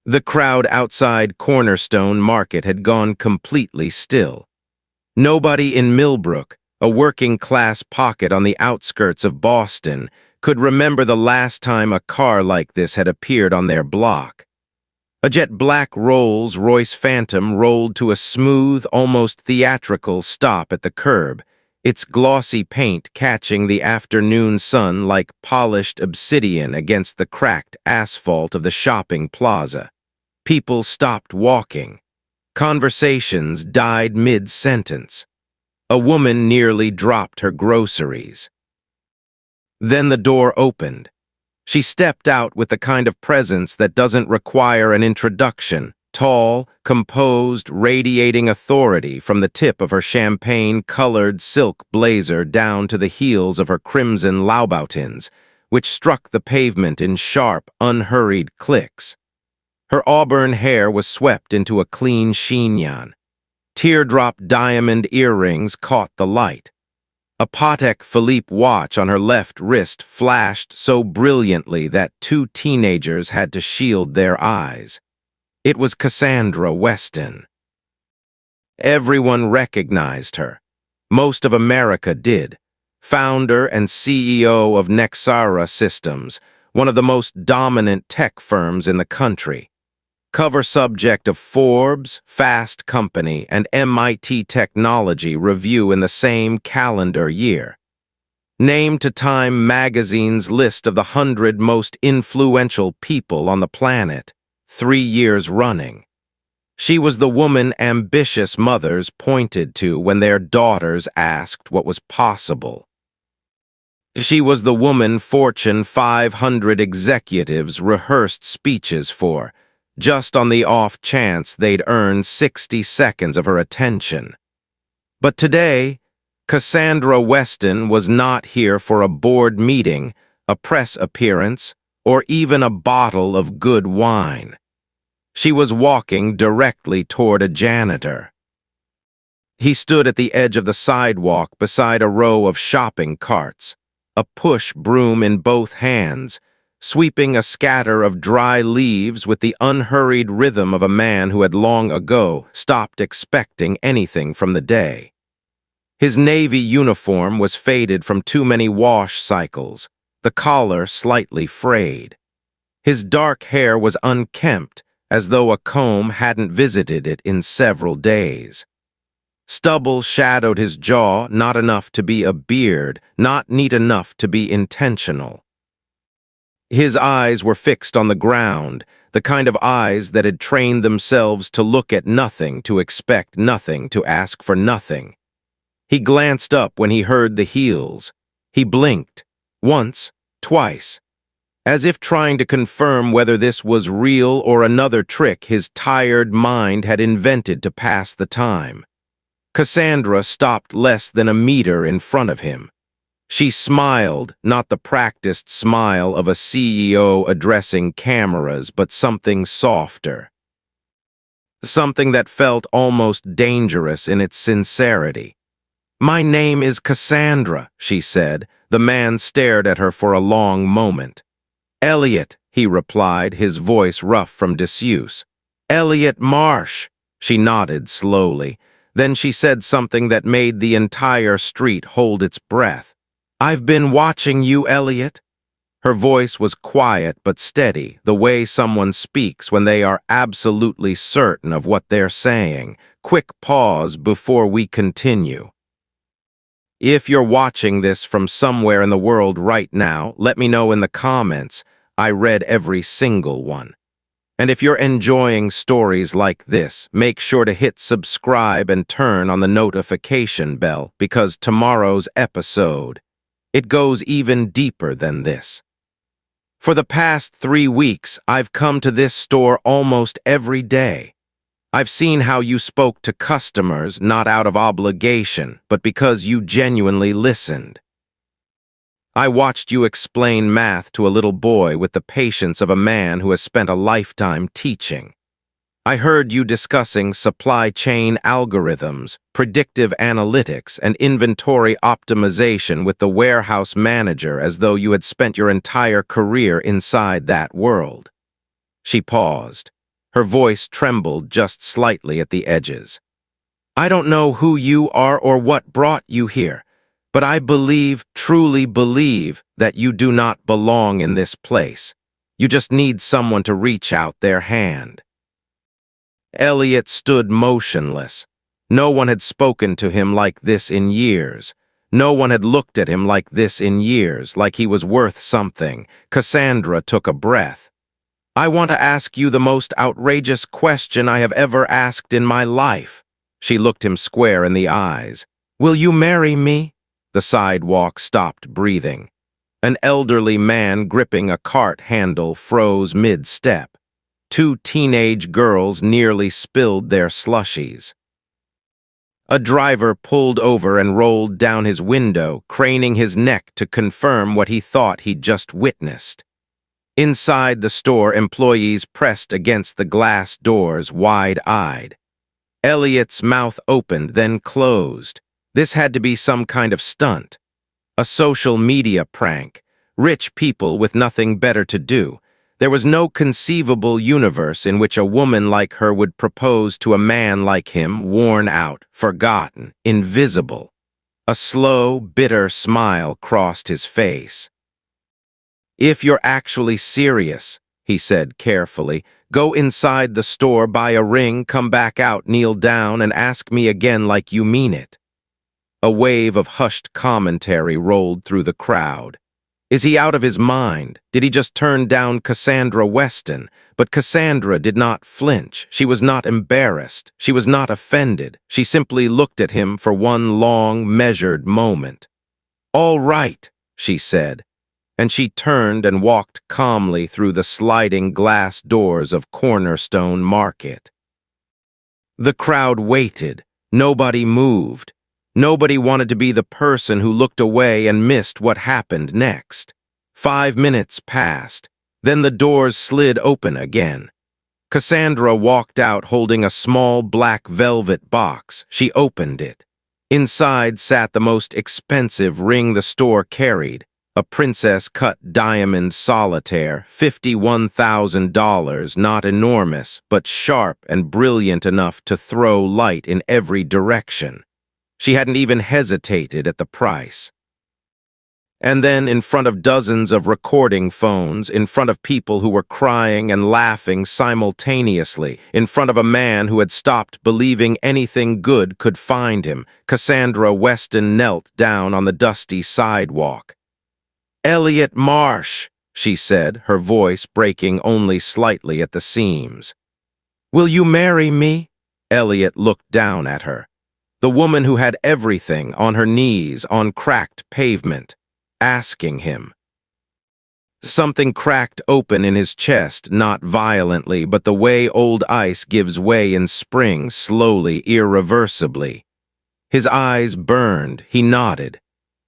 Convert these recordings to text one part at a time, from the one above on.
The crowd outside Cornerstone Market had gone completely still. Nobody in Millbrook, a working-class pocket on the outskirts of Boston, could remember the last time a car like this had appeared on their block. A jet-black Rolls-Royce Phantom rolled to a smooth, almost theatrical stop at the curb, its glossy paint catching the afternoon sun like polished obsidian against the cracked asphalt of the shopping plaza. People stopped walking. Conversations died mid-sentence. A woman nearly dropped her groceries. Then the door opened. She stepped out with the kind of presence that doesn't require an introduction, tall, composed, radiating authority from the tip of her champagne-colored silk blazer down to the heels of her crimson Louboutins, which struck the pavement in sharp, unhurried clicks. Her auburn hair was swept into a clean chignon. Teardrop diamond earrings caught the light. A Patek Philippe watch on her left wrist flashed so brilliantly that two teenagers had to shield their eyes. It was Cassandra Weston. Everyone recognized her. Most of America did. Founder and CEO of Nexara Systems, one of the most dominant tech firms in the country. Cover subject of Forbes, Fast Company, and MIT Technology Review in the same calendar year. Named to Time magazine's list of the 100 most influential people on the planet, 3 years running. She was the woman ambitious mothers pointed to when their daughters asked what was possible. She was the woman Fortune 500 executives rehearsed speeches for, just on the off chance they'd earn 60 seconds of her attention. But today, Cassandra Weston was not here for a board meeting, a press appearance, or even a bottle of good wine. She was walking directly toward a janitor. He stood at the edge of the sidewalk beside a row of shopping carts, a push broom in both hands, sweeping a scatter of dry leaves with the unhurried rhythm of a man who had long ago stopped expecting anything from the day. His navy uniform was faded from too many wash cycles, the collar slightly frayed. His dark hair was unkempt, as though a comb hadn't visited it in several days. Stubble shadowed his jaw, not enough to be a beard, not neat enough to be intentional. His eyes were fixed on the ground, the kind of eyes that had trained themselves to look at nothing, to expect nothing, to ask for nothing. He glanced up when he heard the heels. He blinked, once, twice, as if trying to confirm whether this was real or another trick his tired mind had invented to pass the time. Cassandra stopped less than a meter in front of him. She smiled, not the practiced smile of a CEO addressing cameras, but something softer. Something that felt almost dangerous in its sincerity. "My name is Cassandra," she said. The man stared at her for a long moment. "Elliot," he replied, his voice rough from disuse. "Elliot Marsh." She nodded slowly. Then she said something that made the entire street hold its breath. "I've been watching you, Elliot." Her voice was quiet but steady, the way someone speaks when they are absolutely certain of what they're saying. Quick pause before we continue. If you're watching this from somewhere in the world right now, let me know in the comments. I read every single one. And if you're enjoying stories like this, make sure to hit subscribe and turn on the notification bell, because tomorrow's episode, it goes even deeper than this. For the past 3 weeks, I've come to this store almost every day. I've seen how you spoke to customers, not out of obligation, but because you genuinely listened. I watched you explain math to a little boy with the patience of a man who has spent a lifetime teaching. I heard you discussing supply chain algorithms, predictive analytics, and inventory optimization with the warehouse manager as though you had spent your entire career inside that world. She paused. Her voice trembled just slightly at the edges. "I don't know who you are or what brought you here, but I believe, truly believe, that you do not belong in this place. You just need someone to reach out their hand." Elliot stood motionless. No one had spoken to him like this in years. No one had looked at him like this in years, like he was worth something. Cassandra took a breath. "I want to ask you the most outrageous question I have ever asked in my life." She looked him square in the eyes. "Will you marry me?" The sidewalk stopped breathing. An elderly man gripping a cart handle froze mid-step. Two teenage girls nearly spilled their slushies. A driver pulled over and rolled down his window, craning his neck to confirm what he thought he'd just witnessed. Inside the store, employees pressed against the glass doors, wide-eyed. Elliot's mouth opened, then closed. This had to be some kind of stunt. A social media prank. Rich people with nothing better to do. There was no conceivable universe in which a woman like her would propose to a man like him, worn out, forgotten, invisible. A slow, bitter smile crossed his face. "If you're actually serious," he said carefully, "go inside the store, buy a ring, come back out, kneel down, and ask me again like you mean it." A wave of hushed commentary rolled through the crowd. Is he out of his mind? Did he just turn down Cassandra Weston? But Cassandra did not flinch. She was not embarrassed. She was not offended. She simply looked at him for one long, measured moment. "All right," she said, and she turned and walked calmly through the sliding glass doors of Cornerstone Market. The crowd waited. Nobody moved. Nobody wanted to be the person who looked away and missed what happened next. 5 minutes passed. Then the doors slid open again. Cassandra walked out holding a small black velvet box. She opened it. Inside sat the most expensive ring the store carried, a princess-cut diamond solitaire, $51,000, not enormous, but sharp and brilliant enough to throw light in every direction. She hadn't even hesitated at the price. And then, in front of dozens of recording phones, in front of people who were crying and laughing simultaneously, in front of a man who had stopped believing anything good could find him, Cassandra Weston knelt down on the dusty sidewalk. "Elliot Marsh," she said, her voice breaking only slightly at the seams. "Will you marry me?" Elliot looked down at her. The woman who had everything, on her knees, on cracked pavement, asking him. Something cracked open in his chest, not violently, but the way old ice gives way in spring, slowly, irreversibly. His eyes burned. He nodded.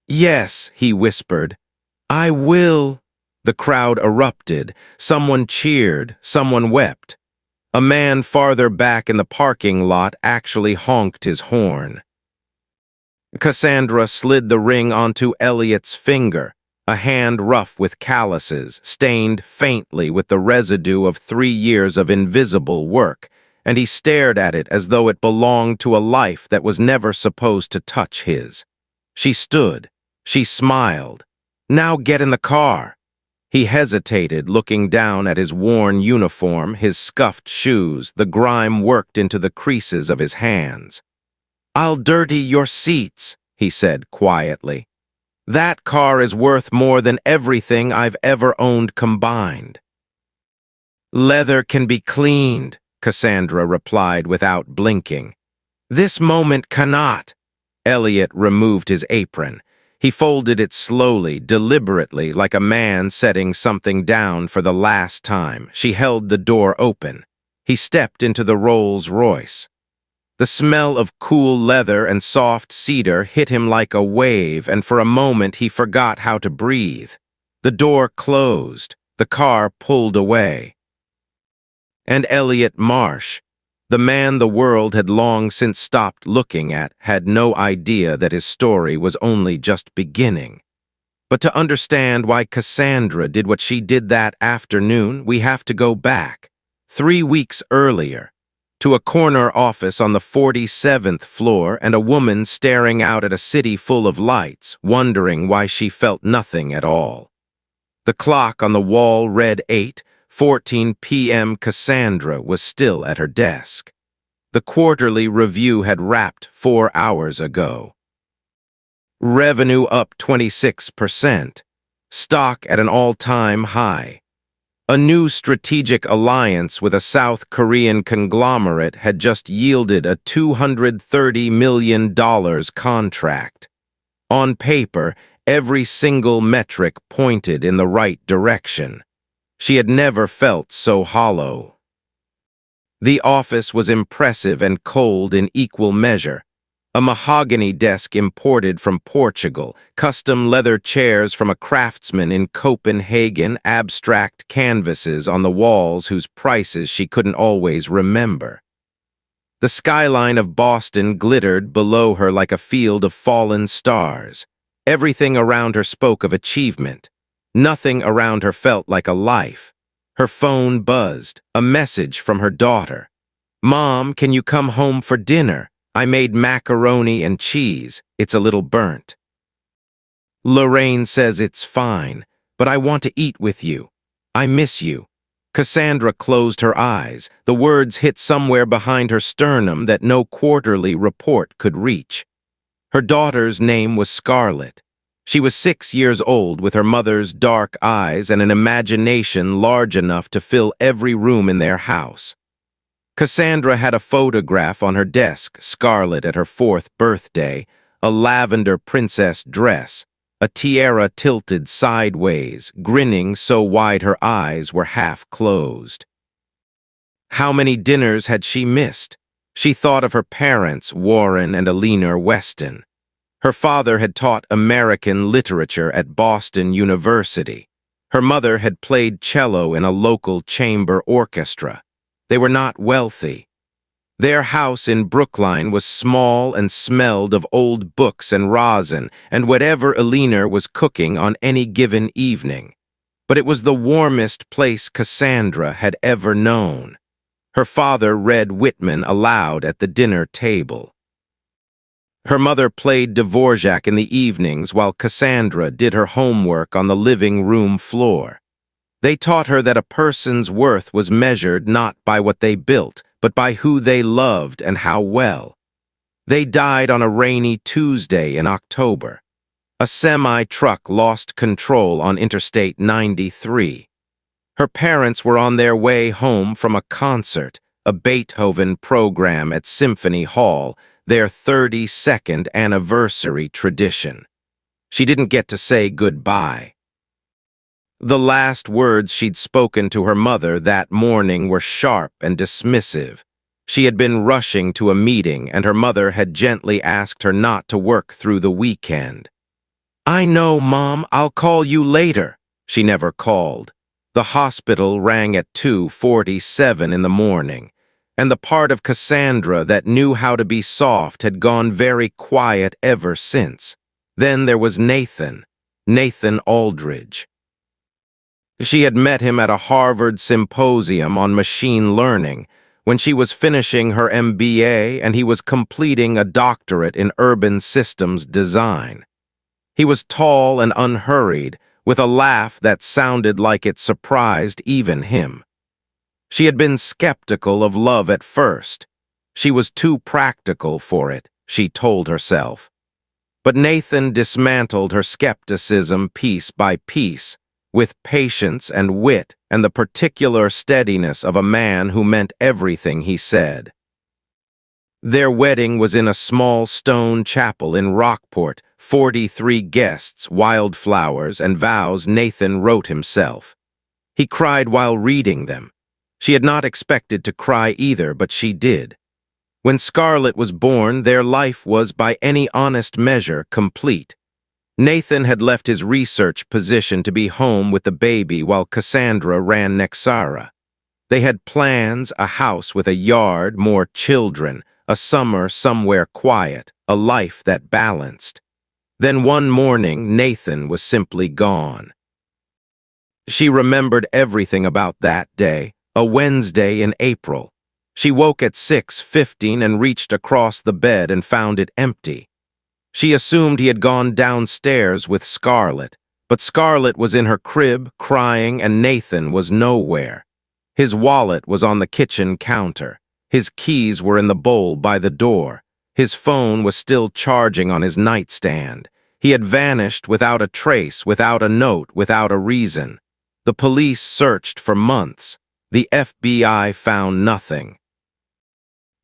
"Yes," he whispered. "I will." The crowd erupted. Someone cheered. Someone wept. A man farther back in the parking lot actually honked his horn. Cassandra slid the ring onto Elliot's finger, a hand rough with calluses, stained faintly with the residue of 3 years of invisible work, and he stared at it as though it belonged to a life that was never supposed to touch his. She stood. She smiled. "Now get in the car." He hesitated, looking down at his worn uniform, his scuffed shoes, the grime worked into the creases of his hands. "I'll dirty your seats," he said quietly. "That car is worth more than everything I've ever owned combined." "Leather can be cleaned," Cassandra replied without blinking. "This moment cannot." Elliot removed his apron. He folded it slowly, deliberately, like a man setting something down for the last time. She held the door open. He stepped into the Rolls-Royce. The smell of cool leather and soft cedar hit him like a wave, and for a moment he forgot how to breathe. The door closed. The car pulled away. And Elliot Marsh, the man the world had long since stopped looking at, had no idea that his story was only just beginning. But to understand why Cassandra did what she did that afternoon, we have to go back. 3 weeks earlier, to a corner office on the 47th floor and a woman staring out at a city full of lights, wondering why she felt nothing at all. The clock on the wall read 8:14 p.m. Cassandra was still at her desk. The quarterly review had wrapped 4 hours ago. Revenue up 26%. Stock at an all-time high. A new strategic alliance with a South Korean conglomerate had just yielded a $230 million contract. On paper, every single metric pointed in the right direction. She had never felt so hollow. The office was impressive and cold in equal measure. A mahogany desk imported from Portugal, custom leather chairs from a craftsman in Copenhagen, abstract canvases on the walls whose prices she couldn't always remember. The skyline of Boston glittered below her like a field of fallen stars. Everything around her spoke of achievement. Nothing around her felt like a life. Her phone buzzed, a message from her daughter. "Mom, can you come home for dinner? I made macaroni and cheese. It's a little burnt." "Lorraine says it's fine, but I want to eat with you. I miss you." Cassandra closed her eyes. The words hit somewhere behind her sternum that no quarterly report could reach. Her daughter's name was Scarlett. She was 6 years old with her mother's dark eyes and an imagination large enough to fill every room in their house. Cassandra had a photograph on her desk, Scarlett at her 4th birthday, a lavender princess dress, a tiara tilted sideways, grinning so wide her eyes were half closed. How many dinners had she missed? She thought of her parents, Warren and Eleanor Weston. Her father had taught American literature at Boston University. Her mother had played cello in a local chamber orchestra. They were not wealthy. Their house in Brookline was small and smelled of old books and rosin and whatever Eleanor was cooking on any given evening. But it was the warmest place Cassandra had ever known. Her father read Whitman aloud at the dinner table. Her mother played Dvorak in the evenings while Cassandra did her homework on the living room floor. They taught her that a person's worth was measured not by what they built, but by who they loved and how well. They died on a rainy Tuesday in October. A semi-truck lost control on Interstate 93. Her parents were on their way home from a concert, a Beethoven program at Symphony Hall, their 32nd anniversary tradition. She didn't get to say goodbye. The last words she'd spoken to her mother that morning were sharp and dismissive. She had been rushing to a meeting, and her mother had gently asked her not to work through the weekend. "I know, Mom, I'll call you later." She never called. The hospital rang at 2:47 in the morning, and the part of Cassandra that knew how to be soft had gone very quiet ever since. Then there was Nathan Aldridge. She had met him at a Harvard symposium on machine learning when she was finishing her MBA and he was completing a doctorate in urban systems design. He was tall and unhurried, with a laugh that sounded like it surprised even him. She had been skeptical of love at first. She was too practical for it, she told herself. But Nathan dismantled her skepticism piece by piece, with patience and wit and the particular steadiness of a man who meant everything he said. Their wedding was in a small stone chapel in Rockport, 43 guests, wildflowers, and vows Nathan wrote himself. He cried while reading them. She had not expected to cry either, but she did. When Scarlett was born, their life was, by any honest measure, complete. Nathan had left his research position to be home with the baby while Cassandra ran Nexara. They had plans, a house with a yard, more children, a summer somewhere quiet, a life that balanced. Then one morning, Nathan was simply gone. She remembered everything about that day, A Wednesday in April. She woke at 6:15 and reached across the bed and found it empty. She assumed he had gone downstairs with Scarlett, but Scarlett was in her crib, crying, and Nathan was nowhere. His wallet was on the kitchen counter. His keys were in the bowl by the door. His phone was still charging on his nightstand. He had vanished without a trace, without a note, without a reason. The police searched for months. The FBI found nothing.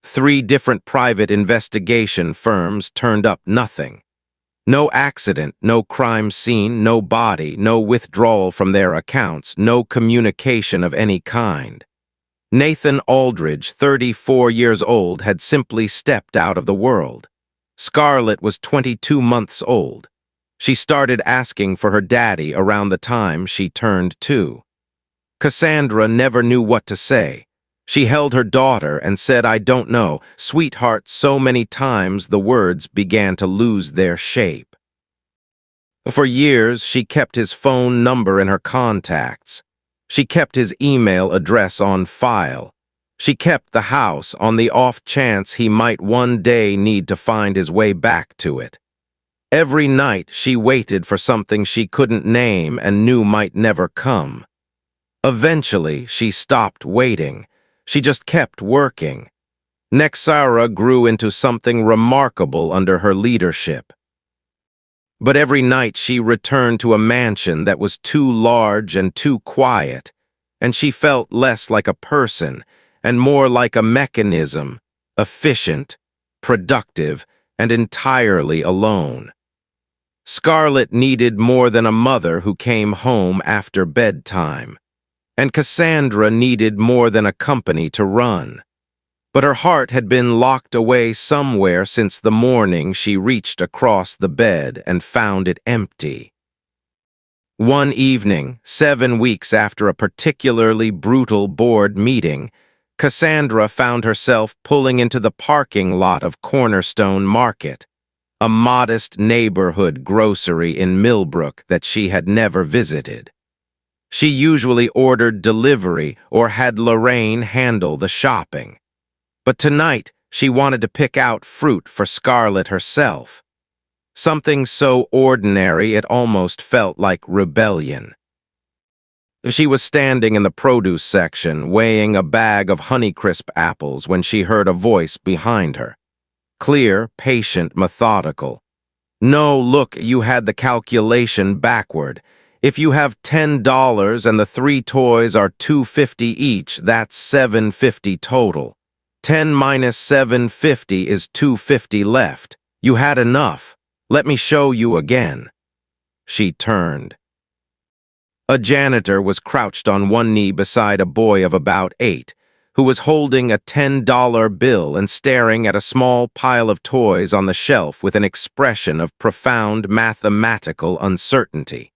3 different private investigation firms turned up nothing. No accident, no crime scene, no body, no withdrawal from their accounts, no communication of any kind. Nathan Aldridge, 34 years old, had simply stepped out of the world. Scarlett was 22 months old. She started asking for her daddy around the time she turned 2. Cassandra never knew what to say. She held her daughter and said, "I don't know, sweetheart," so many times the words began to lose their shape. For years, she kept his phone number in her contacts. She kept his email address on file. She kept the house on the off chance he might one day need to find his way back to it. Every night, she waited for something she couldn't name and knew might never come. Eventually, she stopped waiting. She just kept working. Nexara grew into something remarkable under her leadership. But every night she returned to a mansion that was too large and too quiet, and she felt less like a person and more like a mechanism, efficient, productive, and entirely alone. Scarlett needed more than a mother who came home after bedtime, and Cassandra needed more than a company to run. But her heart had been locked away somewhere since the morning she reached across the bed and found it empty. One evening, 7 weeks after a particularly brutal board meeting, Cassandra found herself pulling into the parking lot of Cornerstone Market, a modest neighborhood grocery in Millbrook that she had never visited. She usually ordered delivery or had Lorraine handle the shopping. But tonight, she wanted to pick out fruit for Scarlett herself. Something so ordinary it almost felt like rebellion. She was standing in the produce section, weighing a bag of Honeycrisp apples when she heard a voice behind her. Clear, patient, methodical. "No, look, you had the calculation backward. If you have $10 and the 3 toys are $2.50 each, that's $7.50 total. 10 minus $7.50 is $2.50 left. You had enough. Let me show you again." She turned. A janitor was crouched on one knee beside a boy of about 8, who was holding a $10 bill and staring at a small pile of toys on the shelf with an expression of profound mathematical uncertainty.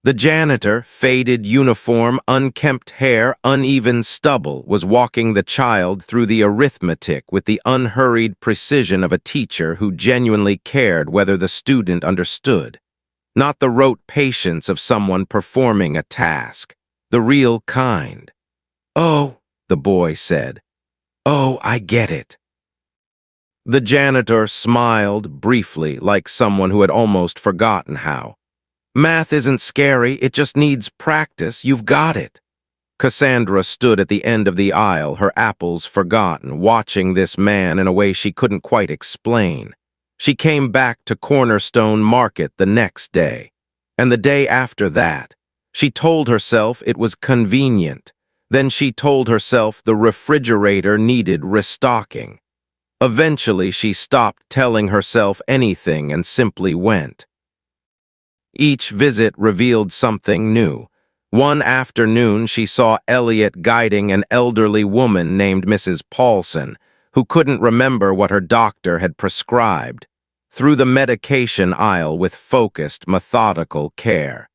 The janitor, faded uniform, unkempt hair, uneven stubble, was walking the child through the arithmetic with the unhurried precision of a teacher who genuinely cared whether the student understood. Not the rote patience of someone performing a task, the real kind. "Oh," the boy said. "Oh, I get it." The janitor smiled briefly, like someone who had almost forgotten how. "Math isn't scary, it just needs practice. You've got it." Cassandra stood at the end of the aisle, her apples forgotten, watching this man in a way she couldn't quite explain. She came back to Cornerstone Market the next day, and the day after that. She told herself it was convenient. Then she told herself the refrigerator needed restocking. Eventually, she stopped telling herself anything and simply went. Each visit revealed something new. One afternoon, she saw Elliot guiding an elderly woman named Mrs. Paulson, who couldn't remember what her doctor had prescribed, through the medication aisle with focused, methodical care.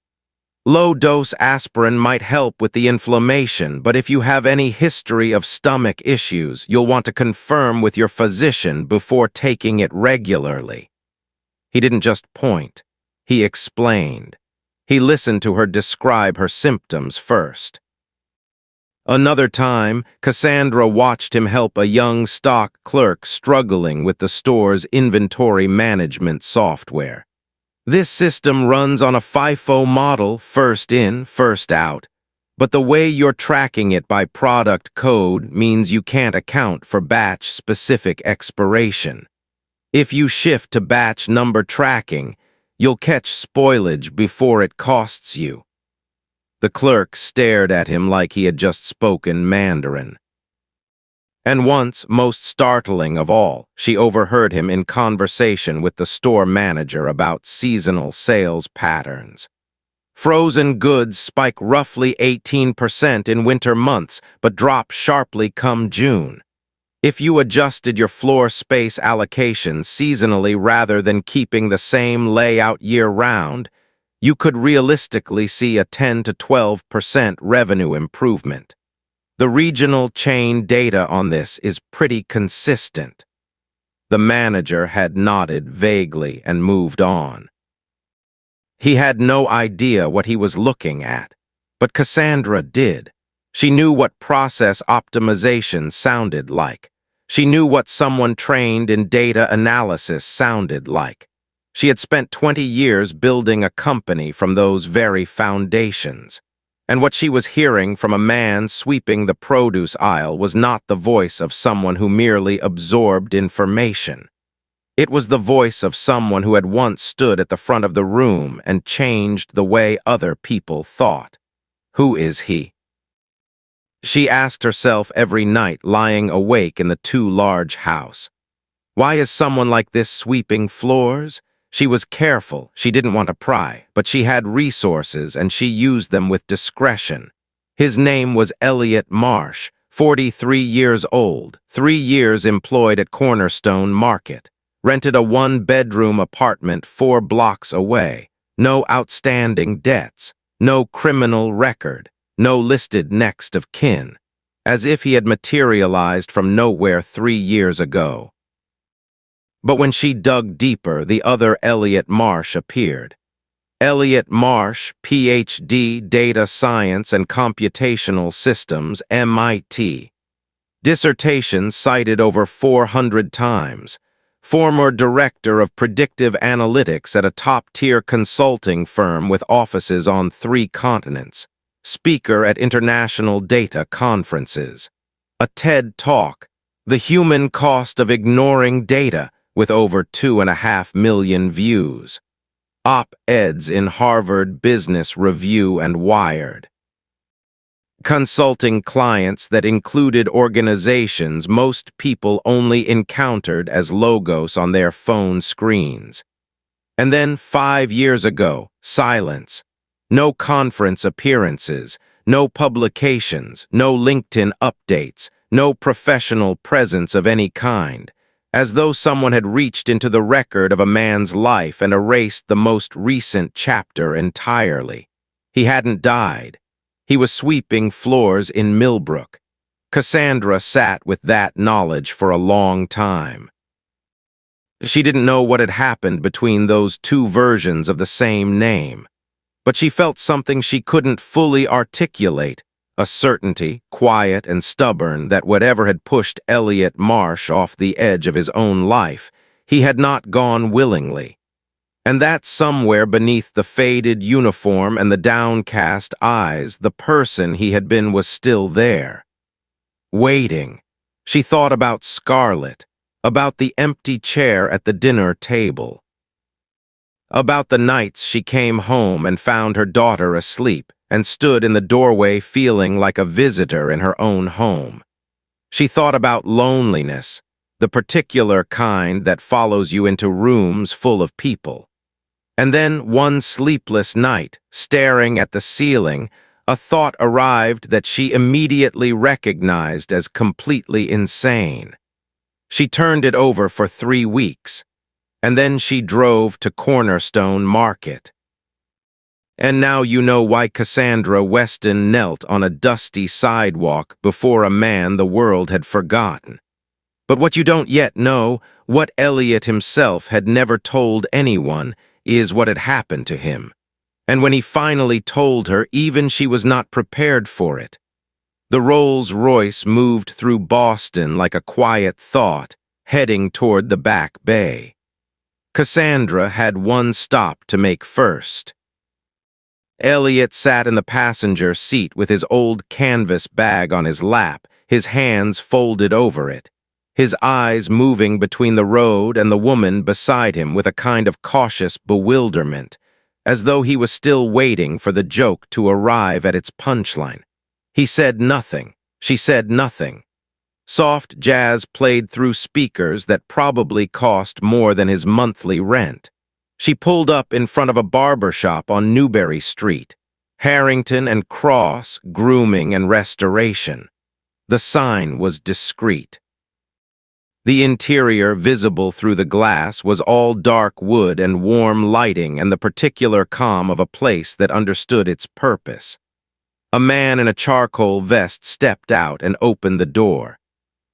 Low-dose aspirin might help with the inflammation, but if you have any history of stomach issues, you'll want to confirm with your physician before taking it regularly. He didn't just point. He explained. He listened to her describe her symptoms first. Another time, Cassandra watched him help a young stock clerk struggling with the store's inventory management software. This system runs on a FIFO model, first in, first out, but the way you're tracking it by product code means you can't account for batch-specific expiration. If you shift to batch number tracking, you'll catch spoilage before it costs you. The clerk stared at him like he had just spoken Mandarin. And once, most startling of all, she overheard him in conversation with the store manager about seasonal sales patterns. Frozen goods spike roughly 18% in winter months, but drop sharply come June. If you adjusted your floor space allocation seasonally rather than keeping the same layout year-round, you could realistically see a 10 to 12% revenue improvement. The regional chain data on this is pretty consistent. The manager had nodded vaguely and moved on. He had no idea what he was looking at, but Cassandra did. She knew what process optimization sounded like. She knew what someone trained in data analysis sounded like. She had spent 20 years building a company from those very foundations. And what she was hearing from a man sweeping the produce aisle was not the voice of someone who merely absorbed information. It was the voice of someone who had once stood at the front of the room and changed the way other people thought. Who is he? She asked herself every night lying awake in the too-large house. Why is someone like this sweeping floors? She was careful, she didn't want to pry, but she had resources and she used them with discretion. His name was Elliot Marsh, 43 years old, 3 years employed at Cornerstone Market. Rented a one-bedroom apartment 4 blocks away. No outstanding debts, no criminal record, no listed next of kin. As if he had materialized from nowhere 3 years ago. But when she dug deeper, the other Elliot Marsh appeared. Elliot Marsh, Ph.D., Data Science and Computational Systems, MIT. Dissertation cited over 400 times. Former director of predictive analytics at a top-tier consulting firm with offices on 3 continents. Speaker at international data conferences. A TED Talk, The Human Cost of Ignoring Data, with over 2.5 million views. Op-eds in Harvard Business Review and Wired. Consulting clients that included organizations most people only encountered as logos on their phone screens. And then 5 years ago, silence. No conference appearances, no publications, no LinkedIn updates, no professional presence of any kind, as though someone had reached into the record of a man's life and erased the most recent chapter entirely. He hadn't died. He was sweeping floors in Millbrook. Cassandra sat with that knowledge for a long time. She didn't know what had happened between those 2 versions of the same name, but she felt something she couldn't fully articulate, a certainty, quiet and stubborn, that whatever had pushed Elliot Marsh off the edge of his own life, he had not gone willingly. And that somewhere beneath the faded uniform and the downcast eyes, the person he had been was still there. Waiting. She thought about Scarlett, about the empty chair at the dinner table, about the nights she came home and found her daughter asleep and stood in the doorway feeling like a visitor in her own home. She thought about loneliness, the particular kind that follows you into rooms full of people. And then one sleepless night, staring at the ceiling, a thought arrived that she immediately recognized as completely insane. She turned it over for 3 weeks, and then she drove to Cornerstone Market. And now you know why Cassandra Weston knelt on a dusty sidewalk before a man the world had forgotten. But what you don't yet know, what Elliot himself had never told anyone, is what had happened to him. And when he finally told her, even she was not prepared for it. The Rolls-Royce moved through Boston like a quiet thought, heading toward the back bay. Cassandra had one stop to make first. Elliot sat in the passenger seat with his old canvas bag on his lap, his hands folded over it, his eyes moving between the road and the woman beside him with a kind of cautious bewilderment, as though he was still waiting for the joke to arrive at its punchline. He said nothing. She said nothing. Soft jazz played through speakers that probably cost more than his monthly rent. She pulled up in front of a barber shop on Newbury Street. Harrington and Cross, Grooming and Restoration. The sign was discreet. The interior, visible through the glass, was all dark wood and warm lighting and the particular calm of a place that understood its purpose. A man in a charcoal vest stepped out and opened the door.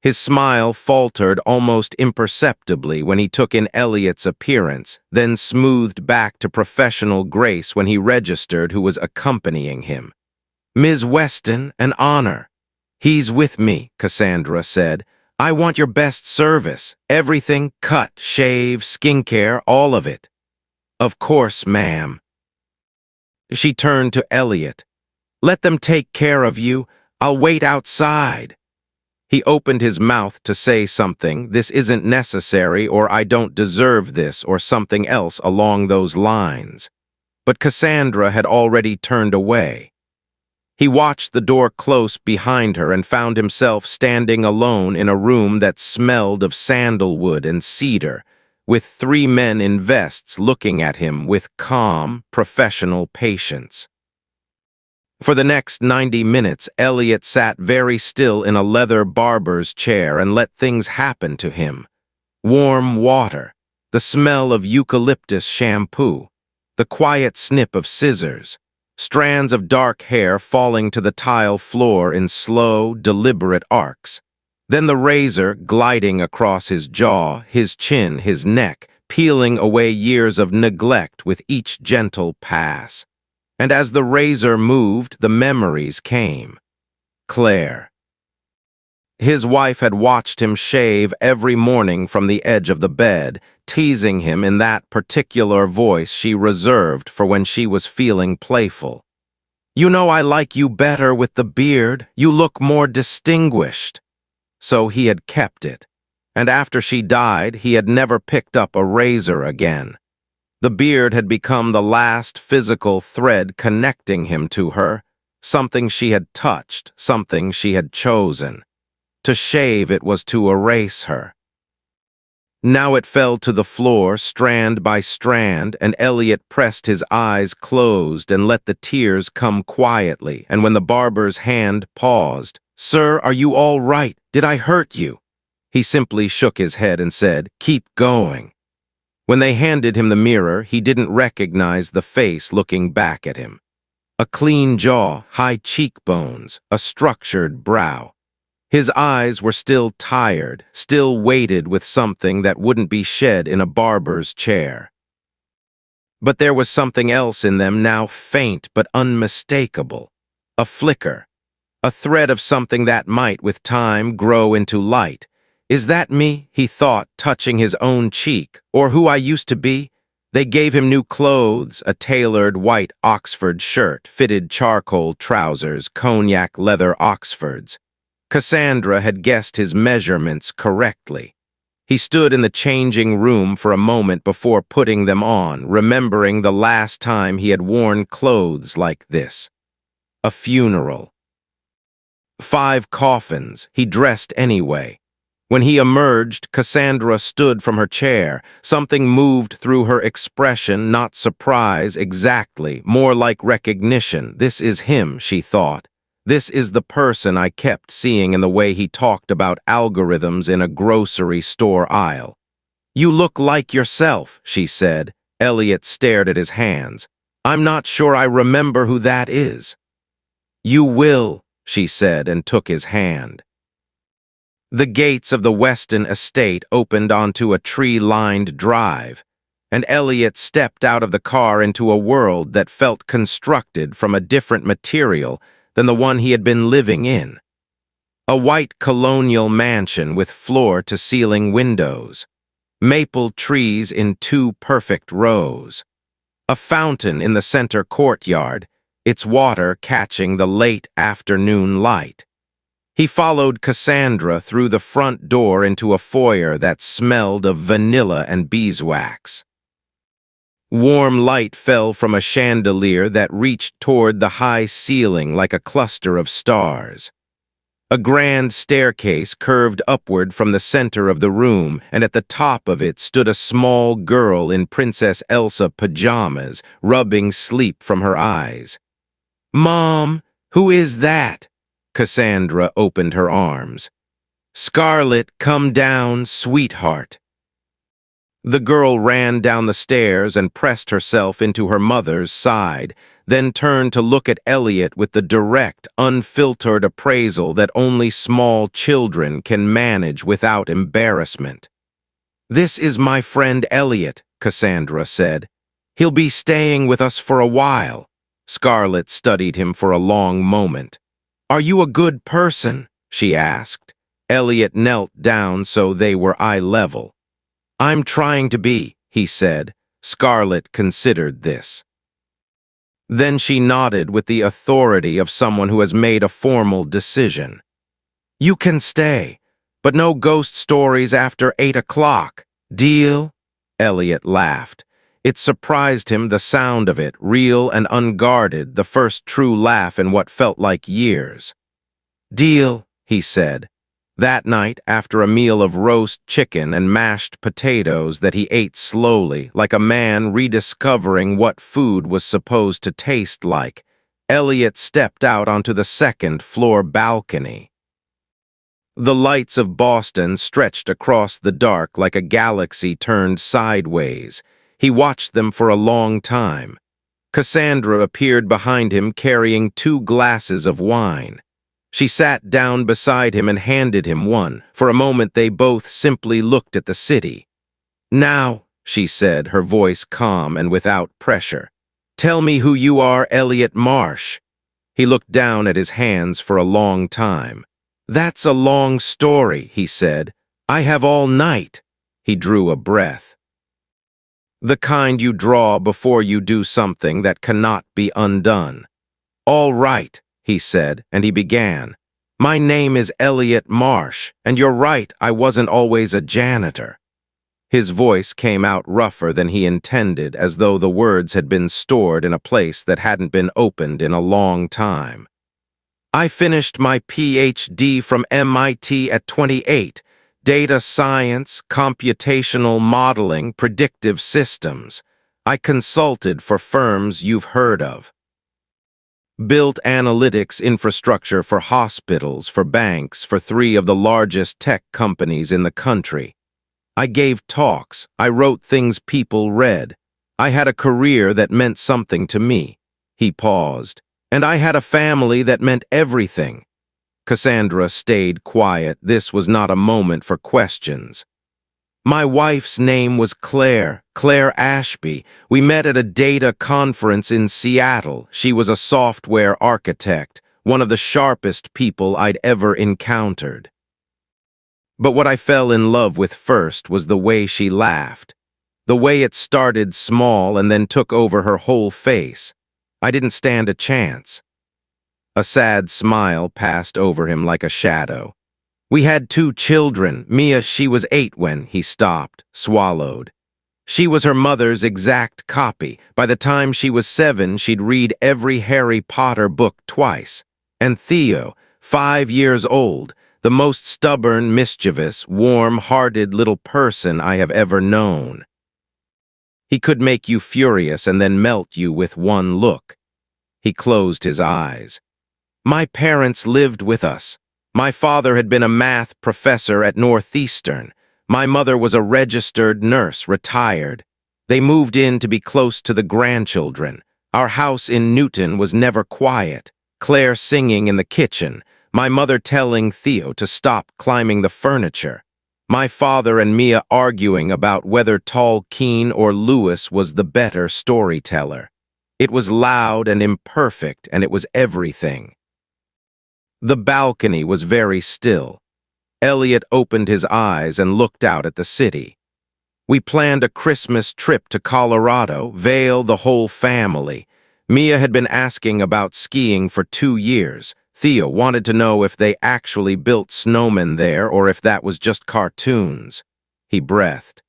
His smile faltered almost imperceptibly when he took in Elliot's appearance, then smoothed back to professional grace when he registered who was accompanying him. "Ms. Weston, an honor." "He's with me," Cassandra said. "I want your best service. Everything, cut, shave, skincare, all of it." "Of course, ma'am." She turned to Elliot. "Let them take care of you. I'll wait outside." He opened his mouth to say something, "This isn't necessary," or "I don't deserve this," or something else along those lines. But Cassandra had already turned away. He watched the door close behind her and found himself standing alone in a room that smelled of sandalwood and cedar, with 3 men in vests looking at him with calm, professional patience. For the next 90 minutes, Elliot sat very still in a leather barber's chair and let things happen to him. Warm water, the smell of eucalyptus shampoo, the quiet snip of scissors, strands of dark hair falling to the tile floor in slow, deliberate arcs. Then the razor gliding across his jaw, his chin, his neck, peeling away years of neglect with each gentle pass. And as the razor moved, the memories came. Claire. His wife had watched him shave every morning from the edge of the bed, teasing him in that particular voice she reserved for when she was feeling playful. "You know I like you better with the beard. You look more distinguished." So he had kept it, and after she died, he had never picked up a razor again. The beard had become the last physical thread connecting him to her, something she had touched, something she had chosen. To shave it was to erase her. Now it fell to the floor, strand by strand, and Elliot pressed his eyes closed and let the tears come quietly, and when the barber's hand paused, "Sir, are you all right? Did I hurt you?" He simply shook his head and said, "Keep going." When they handed him the mirror, he didn't recognize the face looking back at him. A clean jaw, high cheekbones, a structured brow. His eyes were still tired, still weighted with something that wouldn't be shed in a barber's chair. But there was something else in them now, faint but unmistakable. A flicker, a thread of something that might, with time, grow into light. "Is that me?" he thought, touching his own cheek, "or who I used to be?" They gave him new clothes, a tailored white Oxford shirt, fitted charcoal trousers, cognac leather Oxfords. Cassandra had guessed his measurements correctly. He stood in the changing room for a moment before putting them on, remembering the last time he had worn clothes like this. A funeral. 5 coffins. He dressed anyway. When he emerged, Cassandra stood from her chair. Something moved through her expression, not surprise exactly, more like recognition. This is him, she thought. This is the person I kept seeing in the way he talked about algorithms in a grocery store aisle. "You look like yourself," she said. Elliot stared at his hands. "I'm not sure I remember who that is." "You will," she said, and took his hand. The gates of the Weston estate opened onto a tree-lined drive, and Elliot stepped out of the car into a world that felt constructed from a different material than the one he had been living in. A white colonial mansion with floor-to-ceiling windows. Maple trees in 2 perfect rows. A fountain in the center courtyard, its water catching the late afternoon light. He followed Cassandra through the front door into a foyer that smelled of vanilla and beeswax. Warm light fell from a chandelier that reached toward the high ceiling like a cluster of stars. A grand staircase curved upward from the center of the room, and at the top of it stood a small girl in Princess Elsa pajamas, rubbing sleep from her eyes. "Mom, who is that?" Cassandra opened her arms. "Scarlet, come down, sweetheart." The girl ran down the stairs and pressed herself into her mother's side, then turned to look at Elliot with the direct, unfiltered appraisal that only small children can manage without embarrassment. "This is my friend Elliot," Cassandra said. "He'll be staying with us for a while." Scarlet studied him for a long moment. "Are you a good person?" she asked. Elliot knelt down so they were eye level. "I'm trying to be," he said. Scarlet considered this. Then she nodded with the authority of someone who has made a formal decision. "You can stay, but no ghost stories after 8 o'clock. Deal?" Elliot laughed. It surprised him, the sound of it, real and unguarded, the first true laugh in what felt like years. "Deal," he said. That night, after a meal of roast chicken and mashed potatoes that he ate slowly, like a man rediscovering what food was supposed to taste like, Elliot stepped out onto the second-floor balcony. The lights of Boston stretched across the dark like a galaxy turned sideways. He watched them for a long time. Cassandra appeared behind him carrying 2 glasses of wine. She sat down beside him and handed him one. For a moment they both simply looked at the city. "Now," she said, her voice calm and without pressure, "tell me who you are, Elliot Marsh." He looked down at his hands for a long time. "That's a long story," he said. "I have all night." He drew a breath. "The kind you draw before you do something that cannot be undone." "All right," he said, and he began. "My name is Elliot Marsh, and you're right, I wasn't always a janitor." His voice came out rougher than he intended, as though the words had been stored in a place that hadn't been opened in a long time. "I finished my PhD from MIT at 28, data science, computational modeling, predictive systems. I consulted for firms you've heard of. Built analytics infrastructure for hospitals, for banks, for 3 of the largest tech companies in the country. I gave talks, I wrote things people read. I had a career that meant something to me." He paused. "And I had a family that meant everything." Cassandra stayed quiet. This was not a moment for questions. "My wife's name was Claire Ashby. We met at a data conference in Seattle. She was a software architect, one of the sharpest people I'd ever encountered. But what I fell in love with first was the way she laughed. The way it started small and then took over her whole face. I didn't stand a chance." A sad smile passed over him like a shadow. "We had 2 children. Mia, she was 8 when," he stopped, swallowed. "She was her mother's exact copy. By the time she was 7, she'd read every Harry Potter book twice. And Theo, 5 years old, the most stubborn, mischievous, warm-hearted little person I have ever known. He could make you furious and then melt you with one look." He closed his eyes. "My parents lived with us. My father had been a math professor at Northeastern. My mother was a registered nurse, retired. They moved in to be close to the grandchildren. Our house in Newton was never quiet. Claire singing in the kitchen. My mother telling Theo to stop climbing the furniture. My father and Mia arguing about whether Tolkien or Lewis was the better storyteller. It was loud and imperfect, and it was everything." The balcony was very still. Elliot opened his eyes and looked out at the city. We planned a Christmas trip to Colorado, Vail, the whole family. Mia had been asking about skiing for 2 years. Theo wanted to know if they actually built snowmen there or if that was just cartoons. He breathed.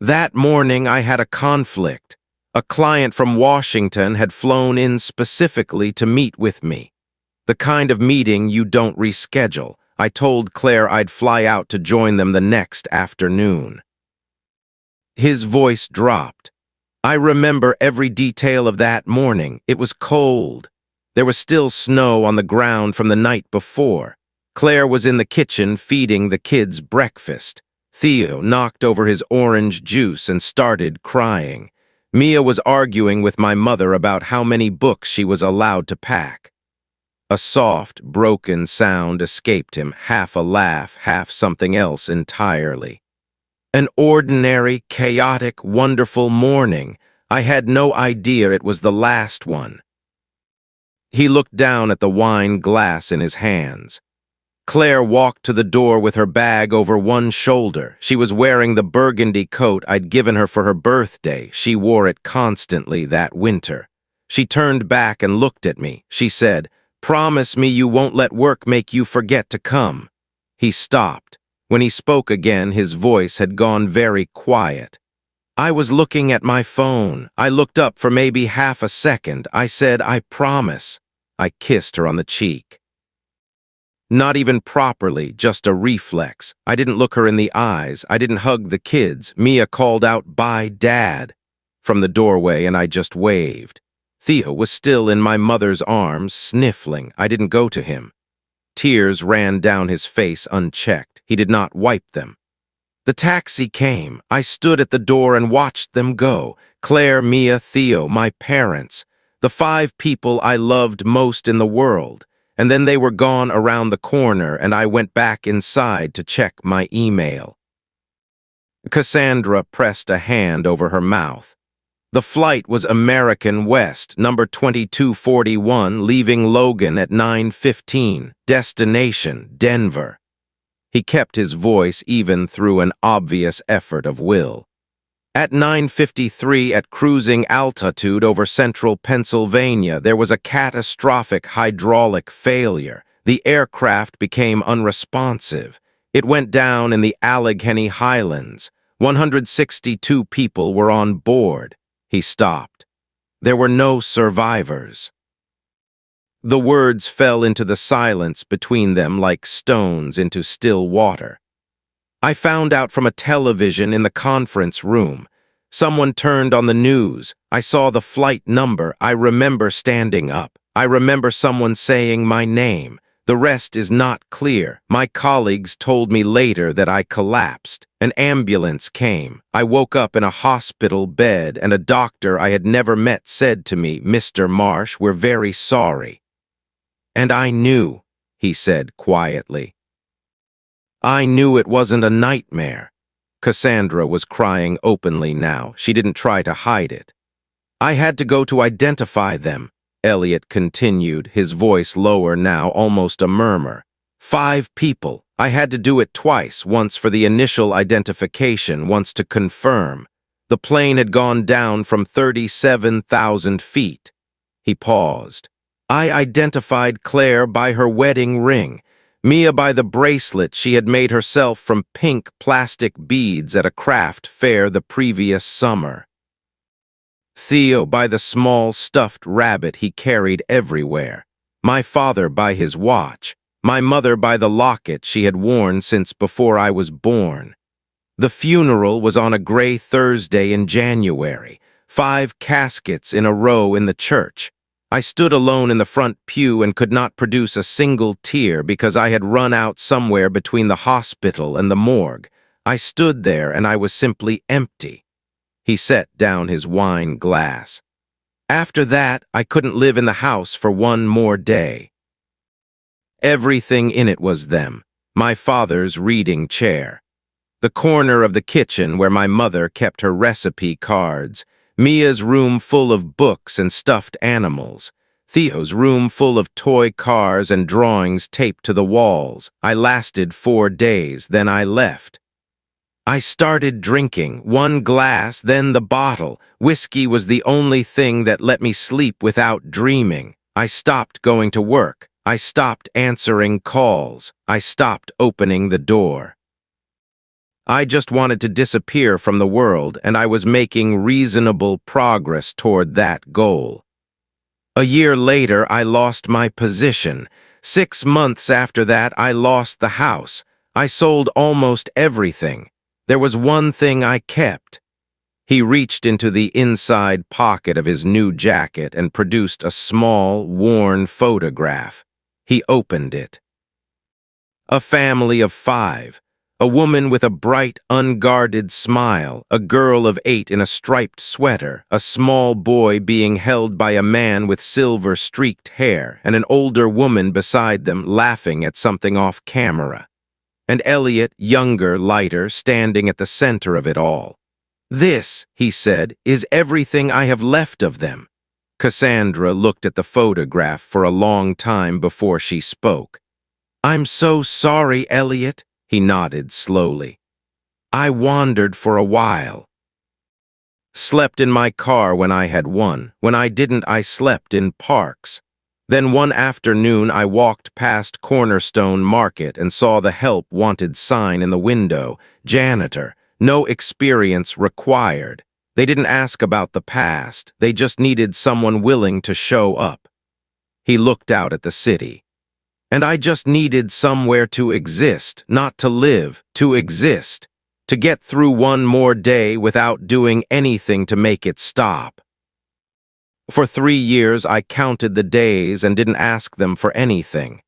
That morning I had a conflict. A client from Washington had flown in specifically to meet with me. The kind of meeting you don't reschedule. I told Claire I'd fly out to join them the next afternoon. His voice dropped. I remember every detail of that morning. It was cold. There was still snow on the ground from the night before. Claire was in the kitchen feeding the kids breakfast. Theo knocked over his orange juice and started crying. Mia was arguing with my mother about how many books she was allowed to pack. A soft, broken sound escaped him, half a laugh, half something else entirely. An ordinary, chaotic, wonderful morning. I had no idea it was the last one. He looked down at the wine glass in his hands. Claire walked to the door with her bag over one shoulder. She was wearing the burgundy coat I'd given her for her birthday. She wore it constantly that winter. She turned back and looked at me. She said, "Promise me you won't let work make you forget to come." He stopped. When he spoke again, his voice had gone very quiet. I was looking at my phone. I looked up for maybe half a second. I said, "I promise." I kissed her on the cheek. Not even properly, just a reflex. I didn't look her in the eyes. I didn't hug the kids. Mia called out, "Bye, Dad," from the doorway, and I just waved. Theo was still in my mother's arms, sniffling. I didn't go to him. Tears ran down his face unchecked. He did not wipe them. The taxi came. I stood at the door and watched them go. Claire, Mia, Theo, my parents. The 5 people I loved most in the world. And then they were gone around the corner, and I went back inside to check my email. Cassandra pressed a hand over her mouth. The flight was American West, number 2241, leaving Logan at 9:15. Destination, Denver. He kept his voice even through an obvious effort of will. At 9:53, at cruising altitude over central Pennsylvania, there was a catastrophic hydraulic failure. The aircraft became unresponsive. It went down in the Allegheny Highlands. 162 people were on board. He stopped. There were no survivors. The words fell into the silence between them like stones into still water. I found out from a television in the conference room. Someone turned on the news. I saw the flight number. I remember standing up. I remember someone saying my name. The rest is not clear. My colleagues told me later that I collapsed. An ambulance came. I woke up in a hospital bed, and a doctor I had never met said to me, "Mr. Marsh, we're very sorry." And I knew, he said quietly. I knew it wasn't a nightmare. Cassandra was crying openly now. She didn't try to hide it. I had to go to identify them, Elliot continued, his voice lower now, almost a murmur. 5 people. I had to do it twice, once for the initial identification, once to confirm. The plane had gone down from 37,000 feet. He paused. I identified Claire by her wedding ring, Mia by the bracelet she had made herself from pink plastic beads at a craft fair the previous summer. Theo by the small stuffed rabbit he carried everywhere. My father by his watch. My mother by the locket she had worn since before I was born. The funeral was on a gray Thursday in January. 5 caskets in a row in the church. I stood alone in the front pew and could not produce a single tear because I had run out somewhere between the hospital and the morgue. I stood there and I was simply empty. He set down his wine glass. After that, I couldn't live in the house for one more day. Everything in it was them. My father's reading chair. The corner of the kitchen where my mother kept her recipe cards. Mia's room full of books and stuffed animals. Theo's room full of toy cars and drawings taped to the walls. I lasted 4 days, then I left. I started drinking, 1 glass, then the bottle. Whiskey was the only thing that let me sleep without dreaming. I stopped going to work. I stopped answering calls. I stopped opening the door. I just wanted to disappear from the world, and I was making reasonable progress toward that goal. A year later, I lost my position. 6 months after that, I lost the house. I sold almost everything. There was one thing I kept. He reached into the inside pocket of his new jacket and produced a small, worn photograph. He opened it. A family of 5. A woman with a bright, unguarded smile, a girl of 8 in a striped sweater, a small boy being held by a man with silver-streaked hair, and an older woman beside them laughing at something off camera. And Elliot, younger, lighter, standing at the center of it all. "This," he said, "is everything I have left of them." Cassandra looked at the photograph for a long time before she spoke. "I'm so sorry, Elliot," he nodded slowly. "I wandered for a while. Slept in my car when I had one. When I didn't, I slept in parks. Then one afternoon I walked past Cornerstone Market and saw the help wanted sign in the window. Janitor, no experience required. They didn't ask about the past. They just needed someone willing to show up." He looked out at the city. "And I just needed somewhere to exist, not to live, to exist, to get through one more day without doing anything to make it stop. For 3 years, I counted the days and didn't ask them for anything."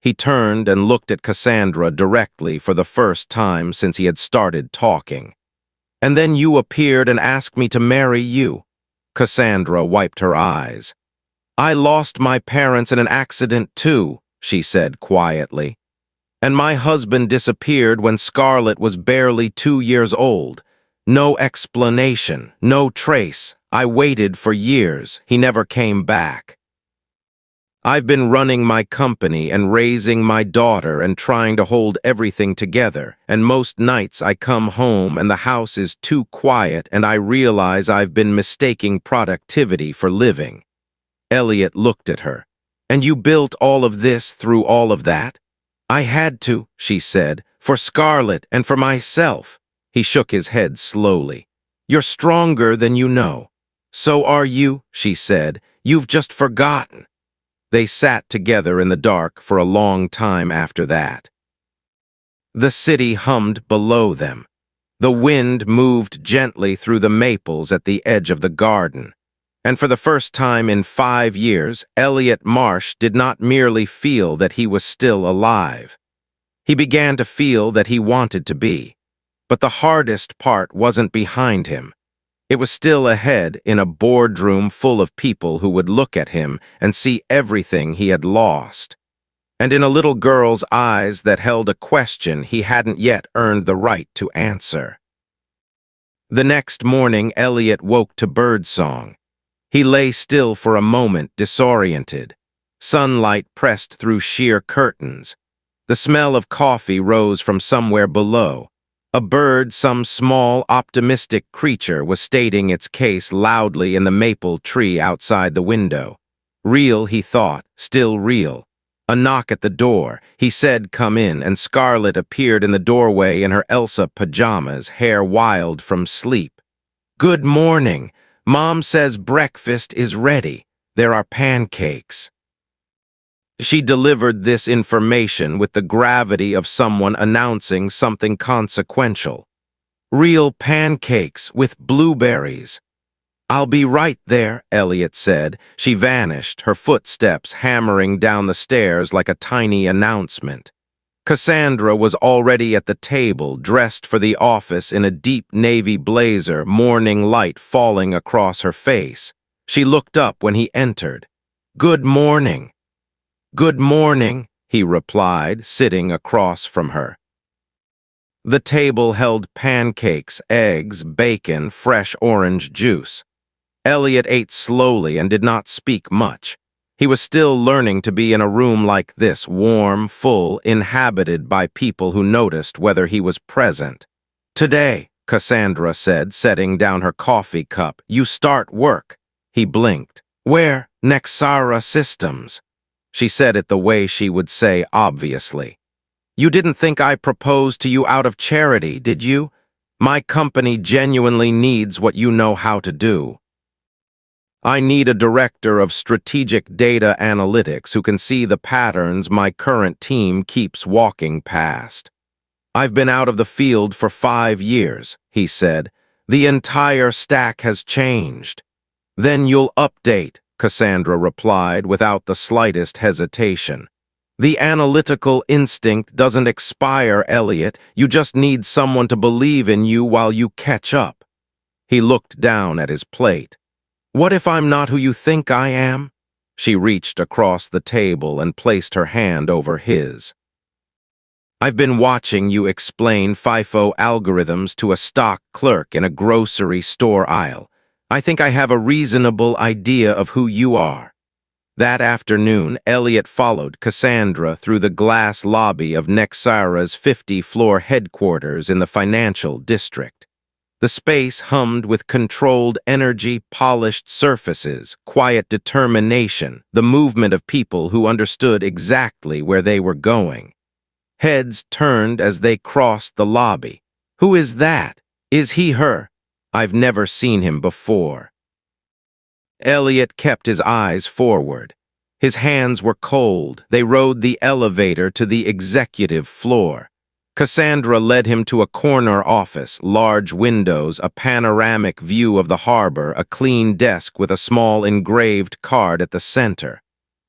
He turned and looked at Cassandra directly for the first time since he had started talking. "And then you appeared and asked me to marry you." Cassandra wiped her eyes. "I lost my parents in an accident too," she said quietly. "And my husband disappeared when Scarlett was barely 2 years old. No explanation, no trace. I waited for years. He never came back. I've been running my company and raising my daughter and trying to hold everything together, and most nights I come home and the house is too quiet and I realize I've been mistaking productivity for living." Elliot looked at her. "And you built all of this through all of that?" "I had to," she said, "for Scarlett and for myself." He shook his head slowly. "You're stronger than you know." "So are you," she said. "You've just forgotten." They sat together in the dark for a long time after that. The city hummed below them. The wind moved gently through the maples at the edge of the garden. And for the first time in 5 years, Elliot Marsh did not merely feel that he was still alive. He began to feel that he wanted to be. But the hardest part wasn't behind him. It was still ahead in a boardroom full of people who would look at him and see everything he had lost. And in a little girl's eyes that held a question he hadn't yet earned the right to answer. The next morning, Elliot woke to birdsong. He lay still for a moment, disoriented. Sunlight pressed through sheer curtains. The smell of coffee rose from somewhere below. A bird, some small, optimistic creature, was stating its case loudly in the maple tree outside the window. Real, he thought, still real. A knock at the door. He said, "Come in," and Scarlett appeared in the doorway in her Elsa pajamas, hair wild from sleep. "Good morning. Mom says breakfast is ready. There are pancakes." She delivered this information with the gravity of someone announcing something consequential. "Real pancakes with blueberries." "I'll be right there," Elliot said. She vanished, her footsteps hammering down the stairs like a tiny announcement. Cassandra was already at the table, dressed for the office in a deep navy blazer, morning light falling across her face. She looked up when he entered. "Good morning." "Good morning," he replied, sitting across from her. The table held pancakes, eggs, bacon, fresh orange juice. Elliot ate slowly and did not speak much. He was still learning to be in a room like this, warm, full, inhabited by people who noticed whether he was present. "Today," Cassandra said, setting down her coffee cup, "you start work." He blinked. "Where?" "Nexara Systems." She said it the way she would say obviously. "You didn't think I proposed to you out of charity, did you? My company genuinely needs what you know how to do. I need a director of strategic data analytics who can see the patterns my current team keeps walking past. I've been out of the field for 5 years," he said. "The entire stack has changed." "Then you'll update," Cassandra replied without the slightest hesitation. "The analytical instinct doesn't expire, Elliot. You just need someone to believe in you while you catch up." He looked down at his plate. "What if I'm not who you think I am?" She reached across the table and placed her hand over his. "I've been watching you explain FIFO algorithms to a stock clerk in a grocery store aisle. I think I have a reasonable idea of who you are." That afternoon, Elliot followed Cassandra through the glass lobby of Nexara's 50-floor headquarters in the financial district. The space hummed with controlled energy, polished surfaces, quiet determination, the movement of people who understood exactly where they were going. Heads turned as they crossed the lobby. "Who is that? Is he her? I've never seen him before." Elliot kept his eyes forward. His hands were cold. They rode the elevator to the executive floor. Cassandra led him to a corner office, large windows, a panoramic view of the harbor, a clean desk with a small engraved card at the center.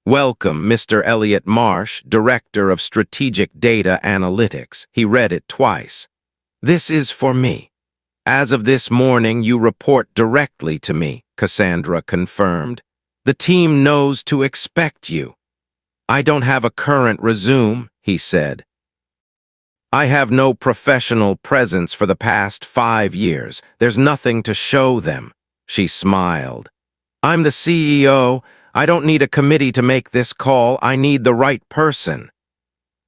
"Welcome, Mr. Elliot Marsh, Director of Strategic Data Analytics." He read it twice. "This is for me. As of this morning, you report directly to me," Cassandra confirmed. "The team knows to expect you." "I don't have a current resume," he said. "I have no professional presence for the past 5 years. There's nothing to show them." She smiled. "I'm the CEO. I don't need a committee to make this call. I need the right person."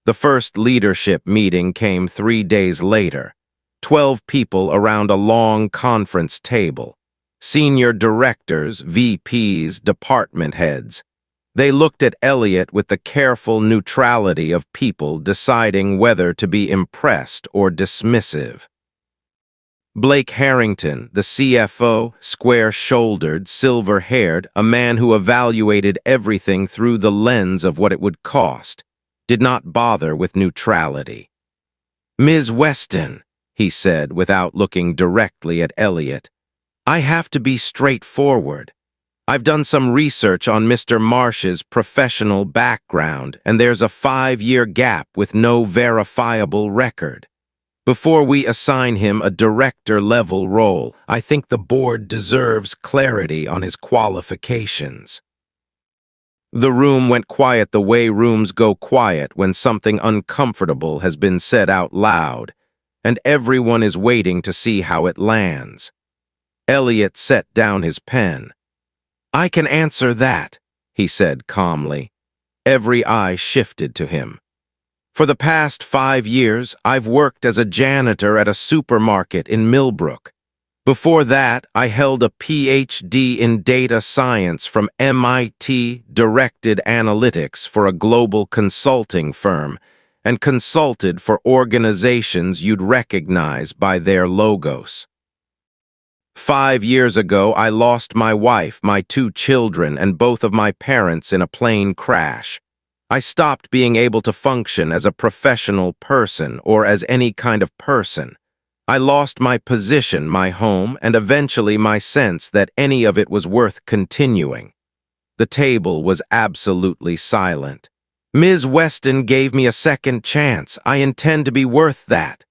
The first leadership meeting came 3 days later. 12 people around a long conference table. Senior directors, VPs, department heads. They looked at Elliot with the careful neutrality of people deciding whether to be impressed or dismissive. Blake Harrington, the CFO, square-shouldered, silver-haired, a man who evaluated everything through the lens of what it would cost, did not bother with neutrality. "Ms. Weston," he said without looking directly at Elliot, "I have to be straightforward. I've done some research on Mr. Marsh's professional background, and there's a 5-year gap with no verifiable record. Before we assign him a director-level role, I think the board deserves clarity on his qualifications." The room went quiet the way rooms go quiet when something uncomfortable has been said out loud, and everyone is waiting to see how it lands. Elliot set down his pen. "I can answer that," he said calmly. Every eye shifted to him. "For the past 5 years, I've worked as a janitor at a supermarket in Millbrook. Before that, I held a PhD in data science from MIT, directed analytics for a global consulting firm, and consulted for organizations you'd recognize by their logos. 5 years ago, I lost my wife, my 2 children, and both of my parents in a plane crash. I stopped being able to function as a professional person or as any kind of person. I lost my position, my home, and eventually my sense that any of it was worth continuing." The table was absolutely silent. "Ms. Weston gave me a second chance. I intend to be worth that."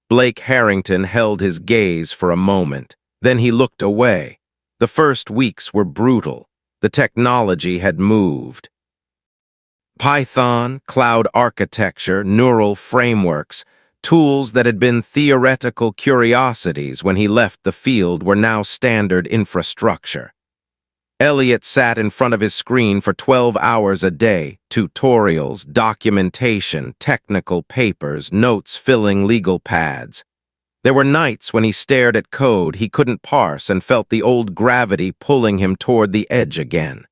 Blake Harrington held his gaze for a moment. Then he looked away. The first weeks were brutal. The technology had moved. Python, cloud architecture, neural frameworks, tools that had been theoretical curiosities when he left the field were now standard infrastructure. Elliot sat in front of his screen for 12 hours a day, tutorials, documentation, technical papers, notes filling legal pads. There were nights when he stared at code he couldn't parse and felt the old gravity pulling him toward the edge again.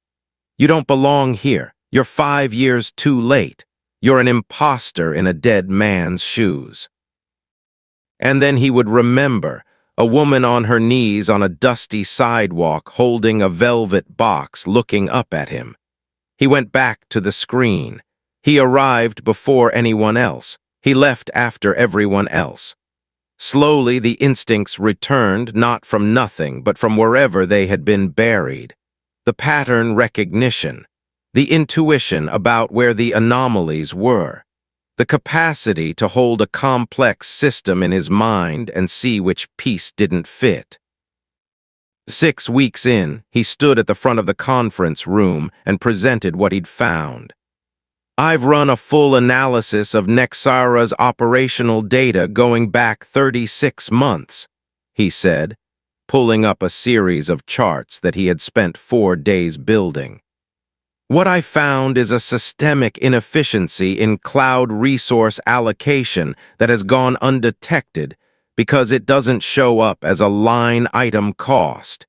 You don't belong here. You're 5 years too late. You're an imposter in a dead man's shoes. And then he would remember a woman on her knees on a dusty sidewalk holding a velvet box looking up at him. He went back to the screen. He arrived before anyone else. He left after everyone else. Slowly, the instincts returned not from nothing, but from wherever they had been buried. The pattern recognition, the intuition about where the anomalies were, the capacity to hold a complex system in his mind and see which piece didn't fit. 6 weeks in, he stood at the front of the conference room and presented what he'd found. I've run a full analysis of Nexara's operational data going back 36 months, he said, pulling up a series of charts that he had spent 4 days building. What I found is a systemic inefficiency in cloud resource allocation that has gone undetected because it doesn't show up as a line item cost.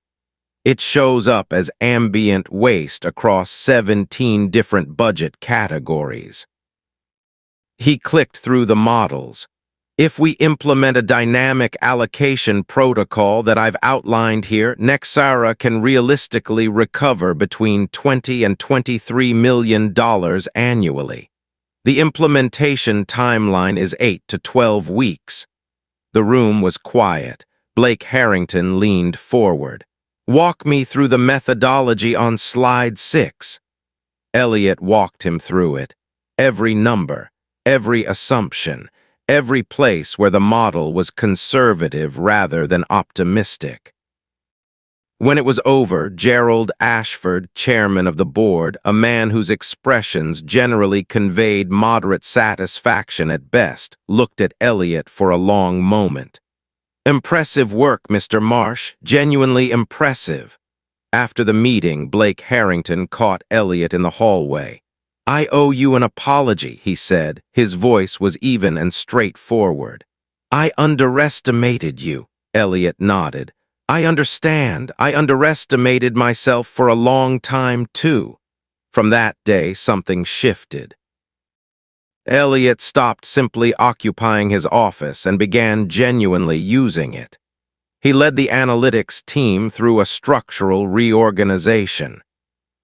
It shows up as ambient waste across 17 different budget categories. He clicked through the models. If we implement a dynamic allocation protocol that I've outlined here, Nexara can realistically recover between $20 and $23 million annually. The implementation timeline is 8 to 12 weeks. The room was quiet. Blake Harrington leaned forward. Walk me through the methodology on slide 6. Elliot walked him through it. Every number, every assumption, every place where the model was conservative rather than optimistic. When it was over, Gerald Ashford, chairman of the board, a man whose expressions generally conveyed moderate satisfaction at best, looked at Elliot for a long moment. Impressive work, Mr. Marsh, genuinely impressive. After the meeting, Blake Harrington caught Elliot in the hallway. I owe you an apology, he said. His voice was even and straightforward. I underestimated you, Elliot nodded. I understand. I underestimated myself for a long time, too. From that day, something shifted. Elliot stopped simply occupying his office and began genuinely using it. He led the analytics team through a structural reorganization.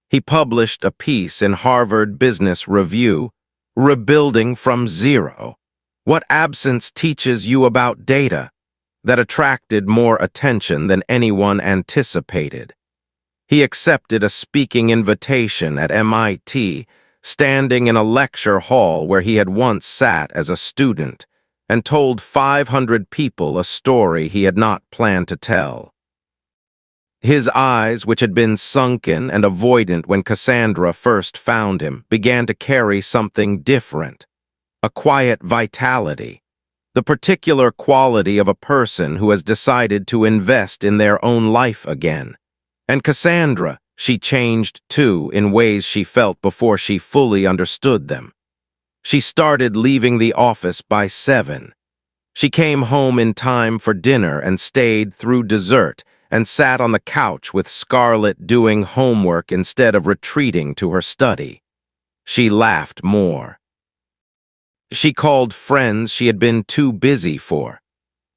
He published a piece in Harvard Business Review, Rebuilding from Zero, What Absence Teaches You About Data, that attracted more attention than anyone anticipated. He accepted a speaking invitation at MIT, standing in a lecture hall where he had once sat as a student, and told 500 people a story he had not planned to tell. His eyes, which had been sunken and avoidant when Cassandra first found him, began to carry something different, a quiet vitality, the particular quality of a person who has decided to invest in their own life again. And Cassandra, she changed too in ways she felt before she fully understood them. She started leaving the office by 7. She came home in time for dinner and stayed through dessert, and sat on the couch with Scarlett doing homework instead of retreating to her study. She laughed more. She called friends she had been too busy for.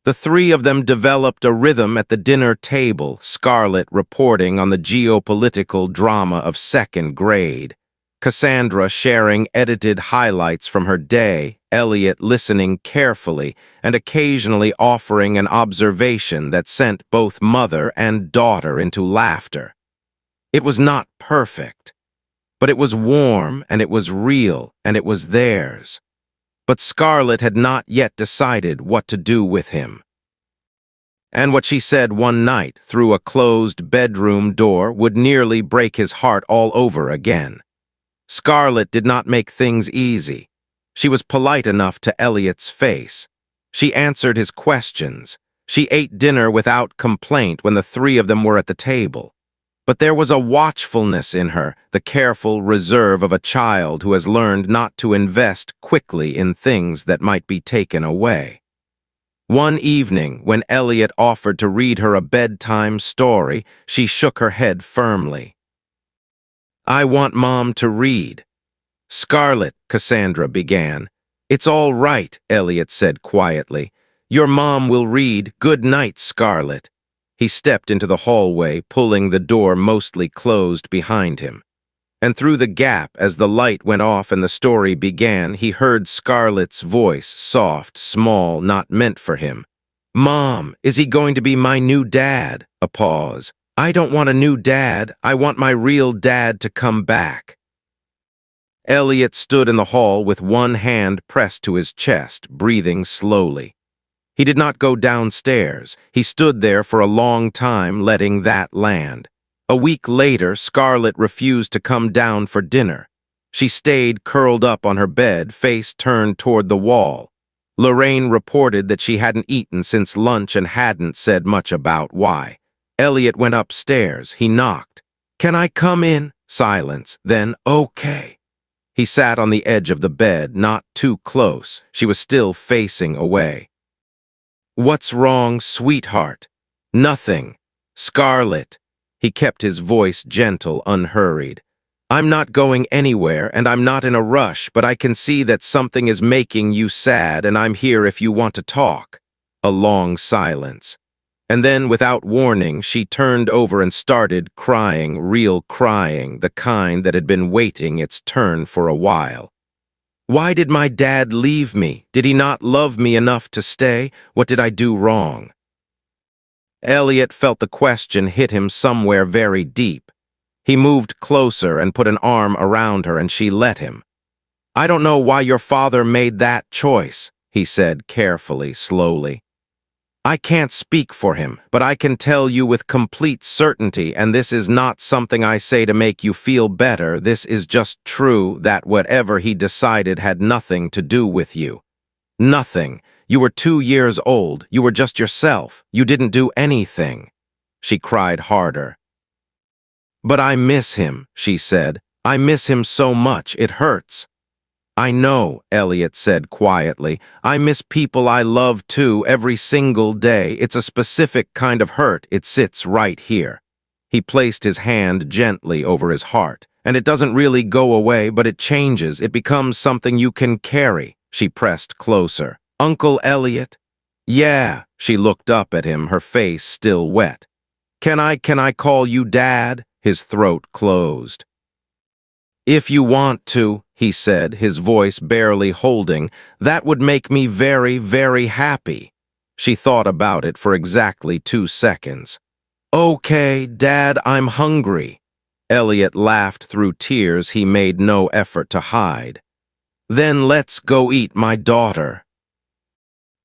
The 3 of them developed a rhythm at the dinner table, Scarlett reporting on the geopolitical drama of 2nd grade, Cassandra sharing edited highlights from her day, Elliot listening carefully and occasionally offering an observation that sent both mother and daughter into laughter. It was not perfect, but it was warm and it was real and it was theirs. But Scarlett had not yet decided what to do with him. And what she said one night through a closed bedroom door would nearly break his heart all over again. Scarlett did not make things easy. She was polite enough to Elliot's face. She answered his questions. She ate dinner without complaint when the 3 of them were at the table. But there was a watchfulness in her, the careful reserve of a child who has learned not to invest quickly in things that might be taken away. One evening, when Elliot offered to read her a bedtime story, she shook her head firmly. "I want Mom to read." "Scarlett," Cassandra began. "It's all right," Elliot said quietly. "Your mom will read. Good night, Scarlett." He stepped into the hallway, pulling the door mostly closed behind him. And through the gap, as the light went off and the story began, he heard Scarlett's voice, soft, small, not meant for him. "Mom, is he going to be my new dad?" A pause. "I don't want a new dad. I want my real dad to come back." Elliot stood in the hall with one hand pressed to his chest, breathing slowly. He did not go downstairs. He stood there for a long time, letting that land. A week later, Scarlett refused to come down for dinner. She stayed curled up on her bed, face turned toward the wall. Lorraine reported that she hadn't eaten since lunch and hadn't said much about why. Elliot went upstairs. He knocked. "Can I come in?" Silence. Then, "Okay." He sat on the edge of the bed, not too close. She was still facing away. "What's wrong, sweetheart?" "Nothing." "Scarlett." He kept his voice gentle, unhurried. "I'm not going anywhere, and I'm not in a rush, but I can see that something is making you sad, and I'm here if you want to talk." A long silence. And then, without warning, she turned over and started crying, real crying, the kind that had been waiting its turn for a while. "Why did my dad leave me? Did he not love me enough to stay? What did I do wrong?" Elliot felt the question hit him somewhere very deep. He moved closer and put an arm around her, and she let him. "I don't know why your father made that choice," he said carefully, slowly. "I can't speak for him, but I can tell you with complete certainty, and this is not something I say to make you feel better, this is just true, that whatever he decided had nothing to do with you. Nothing. You were 2 years old. You were just yourself. You didn't do anything." She cried harder. "But I miss him," she said. "I miss him so much, it hurts." "I know," Elliot said quietly. "I miss people I love too, every single day. It's a specific kind of hurt. It sits right here." He placed his hand gently over his heart. "And it doesn't really go away, but it changes. It becomes something you can carry." She pressed closer. "Uncle Elliot?" "Yeah." She looked up at him, her face still wet. Can I call you Dad?" His throat closed. "If you want to," he said, his voice barely holding, "that would make me very, very happy." She thought about it for exactly 2 seconds. "Okay, Dad, I'm hungry." Elliot laughed through tears he made no effort to hide. "Then let's go eat my daughter."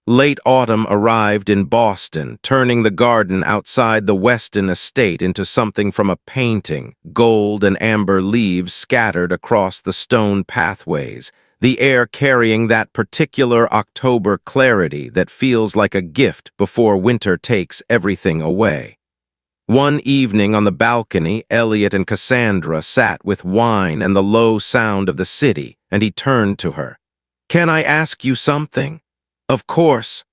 Late autumn arrived in Boston, turning the garden outside the Weston estate into something from a painting, gold and amber leaves scattered across the stone pathways, the air carrying that particular October clarity that feels like a gift before winter takes everything away. One evening on the balcony, Elliot and Cassandra sat with wine and the low sound of the city, and he turned to her. "Can I ask you something?" "Of course."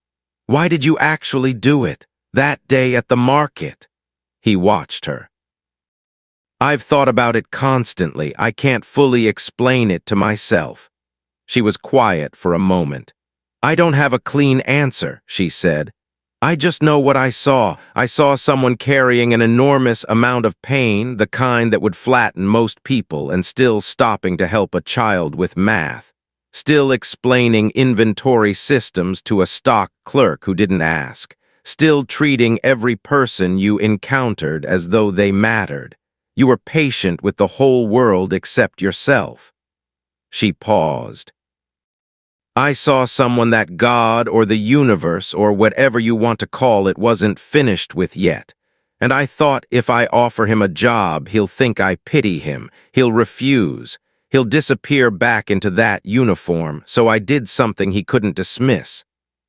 "Why did you actually do it, that day at the market?" He watched her. "I've thought about it constantly. I can't fully explain it to myself." She was quiet for a moment. "I don't have a clean answer," she said. "I just know what I saw. I saw someone carrying an enormous amount of pain, the kind that would flatten most people, and still stopping to help a child with math. Still explaining inventory systems to a stock clerk who didn't ask. Still treating every person you encountered as though they mattered. You were patient with the whole world except yourself." She paused. "I saw someone that God or the universe or whatever you want to call it wasn't finished with yet. And I thought if I offer him a job, he'll think I pity him. He'll refuse. He'll disappear back into that uniform, so I did something he couldn't dismiss."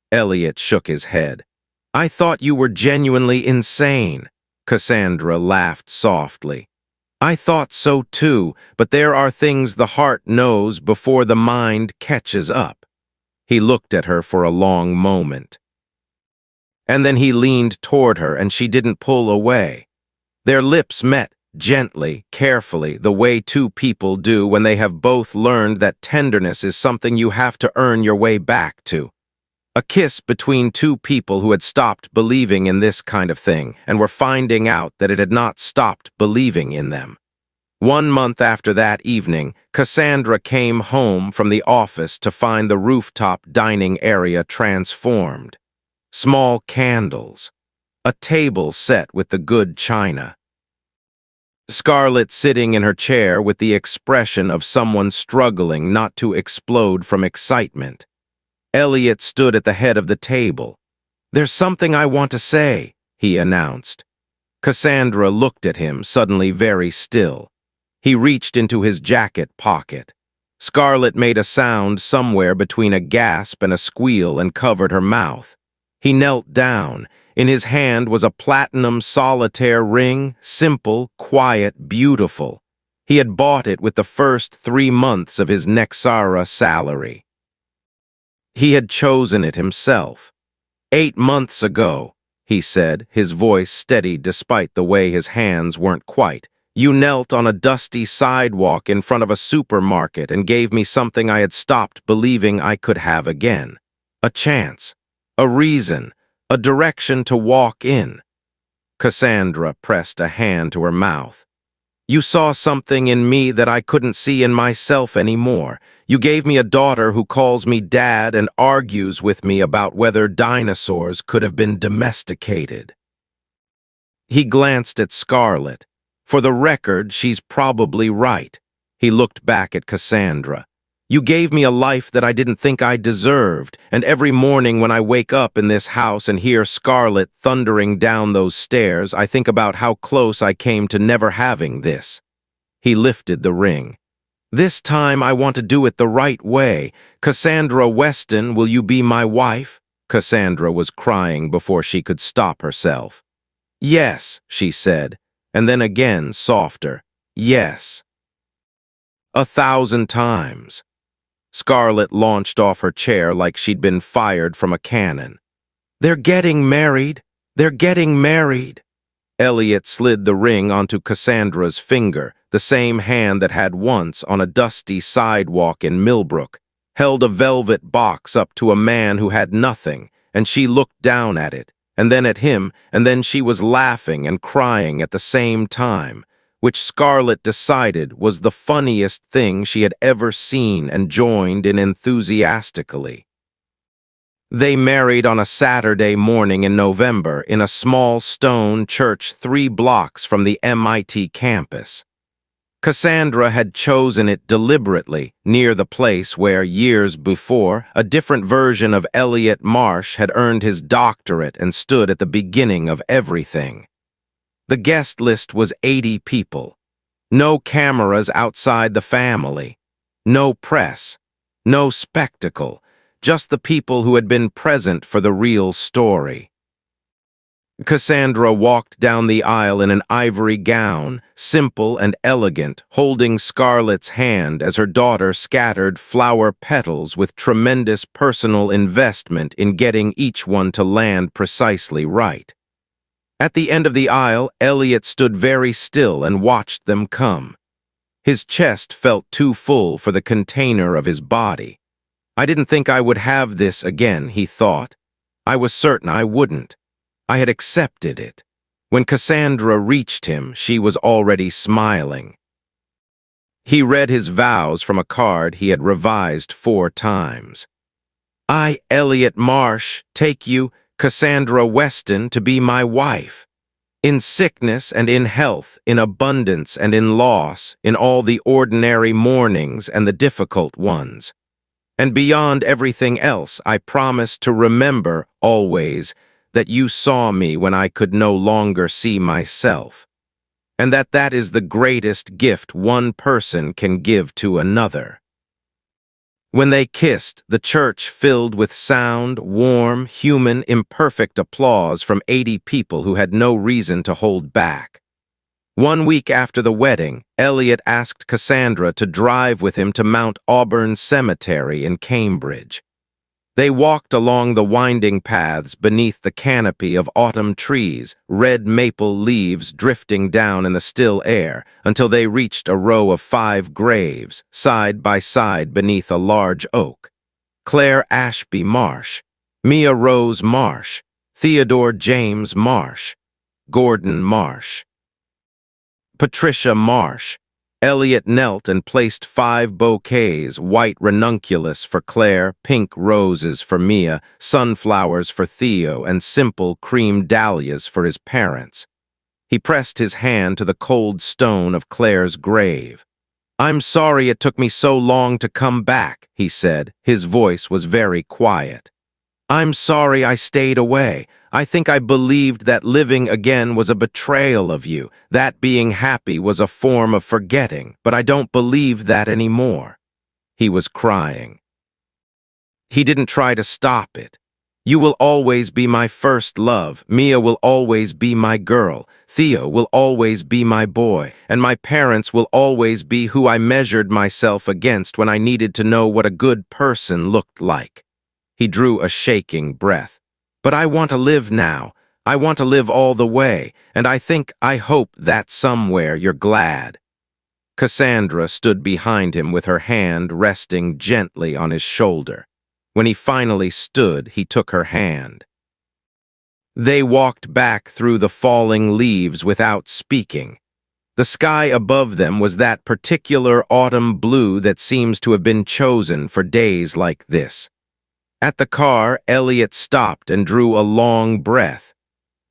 Elliot shook his head. "I thought you were genuinely insane." Cassandra laughed softly. I thought so too, but there are things the heart knows before the mind catches up. He looked at her for a long moment. And then he leaned toward her, and she didn't pull away. Their lips met, gently, carefully, the way two people do when they have both learned that tenderness is something you have to earn your way back to. A kiss between two people who had stopped believing in this kind of thing and were finding out that it had not stopped believing in them. 1 month after that evening, Cassandra came home from the office to find the rooftop dining area transformed. Small candles, a table set with the good china. Scarlett sitting in her chair with the expression of someone struggling not to explode from excitement. Elliot stood at the head of the table. There's something I want to say, he announced. Cassandra looked at him, suddenly very still. He reached into his jacket pocket. Scarlett made a sound somewhere between a gasp and a squeal and covered her mouth. He knelt down. In his hand was a platinum solitaire ring, simple, quiet, beautiful. He had bought it with the first 3 months of his Nexara salary. He had chosen it himself. 8 months ago, he said, his voice steady despite the way his hands weren't quite. You knelt on a dusty sidewalk in front of a supermarket and gave me something I had stopped believing I could have again. A chance, a reason, a direction to walk in. Cassandra pressed a hand to her mouth. You saw something in me that I couldn't see in myself anymore. You gave me a daughter who calls me dad and argues with me about whether dinosaurs could have been domesticated. He glanced at Scarlett. For the record, she's probably right. He looked back at Cassandra. You gave me a life that I didn't think I deserved, and every morning when I wake up in this house and hear Scarlett thundering down those stairs, I think about how close I came to never having this. He lifted the ring. This time I want to do it the right way. Cassandra Weston, will you be my wife? Cassandra was crying before she could stop herself. Yes, she said, and then again softer. Yes. 1,000 times. Scarlett launched off her chair like she'd been fired from a cannon. They're getting married. They're getting married. Elliot slid the ring onto Cassandra's finger, the same hand that had once, on a dusty sidewalk in Millbrook, held a velvet box up to a man who had nothing, and she looked down at it, and then at him, and then she was laughing and crying at the same time, which Scarlett decided was the funniest thing she had ever seen, and joined in enthusiastically. They married on a Saturday morning in November in a small stone church 3 blocks from the MIT campus. Cassandra had chosen it deliberately, near the place where, years before, a different version of Elliot Marsh had earned his doctorate and stood at the beginning of everything. The guest list was 80 people. No cameras outside the family. No press. No spectacle. Just the people who had been present for the real story. Cassandra walked down the aisle in an ivory gown, simple and elegant, holding Scarlett's hand as her daughter scattered flower petals with tremendous personal investment in getting each one to land precisely right. At the end of the aisle, Elliot stood very still and watched them come. His chest felt too full for the container of his body. I didn't think I would have this again, he thought. I was certain I wouldn't. I had accepted it. When Cassandra reached him, she was already smiling. He read his vows from a card he had revised 4 times. I, Elliot Marsh, take you, Cassandra Weston, to be my wife. In sickness and in health, in abundance and in loss, in all the ordinary mornings and the difficult ones. And beyond everything else, I promise to remember, always, that you saw me when I could no longer see myself, and that is the greatest gift one person can give to another. When they kissed, the church filled with sound, warm, human, imperfect applause from 80 people who had no reason to hold back. 1 week after the wedding, Elliot asked Cassandra to drive with him to Mount Auburn Cemetery in Cambridge. They walked along the winding paths beneath the canopy of autumn trees, red maple leaves drifting down in the still air, until they reached a row of 5 graves, side by side beneath a large oak. Claire Ashby Marsh, Mia Rose Marsh, Theodore James Marsh, Gordon Marsh, Patricia Marsh. Elliot knelt and placed 5 bouquets, white ranunculus for Claire, pink roses for Mia, sunflowers for Theo, and simple cream dahlias for his parents. He pressed his hand to the cold stone of Claire's grave. "I'm sorry it took me so long to come back," he said. His voice was very quiet. "I'm sorry I stayed away. I think I believed that living again was a betrayal of you, that being happy was a form of forgetting, but I don't believe that anymore." He was crying. He didn't try to stop it. "You will always be my first love. Mia will always be my girl. Theo will always be my boy. And my parents will always be who I measured myself against when I needed to know what a good person looked like." He drew a shaking breath. "But I want to live now. I want to live all the way, and I hope that somewhere you're glad." Cassandra stood behind him with her hand resting gently on his shoulder. When he finally stood, he took her hand. They walked back through the falling leaves without speaking. The sky above them was that particular autumn blue that seems to have been chosen for days like this. At the car, Elliot stopped and drew a long breath.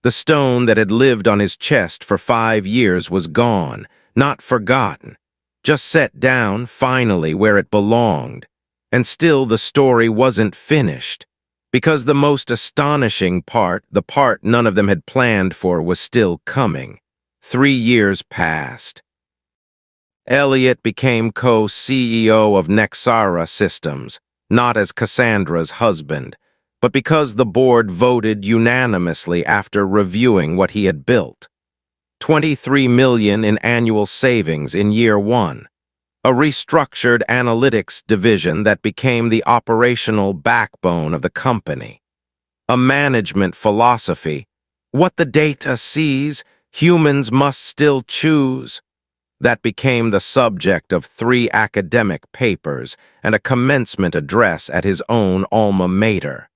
The stone that had lived on his chest for 5 years was gone, not forgotten, just set down finally where it belonged. And still the story wasn't finished, because the most astonishing part, the part none of them had planned for, was still coming. 3 years passed. Elliot became co-CEO of Nexara Systems, not as Cassandra's husband, but because the board voted unanimously after reviewing what he had built. $23 million in annual savings in year 1. A restructured analytics division that became the operational backbone of the company. A management philosophy: what the data sees, humans must still choose. That became the subject of 3 academic papers and a commencement address at his own alma mater.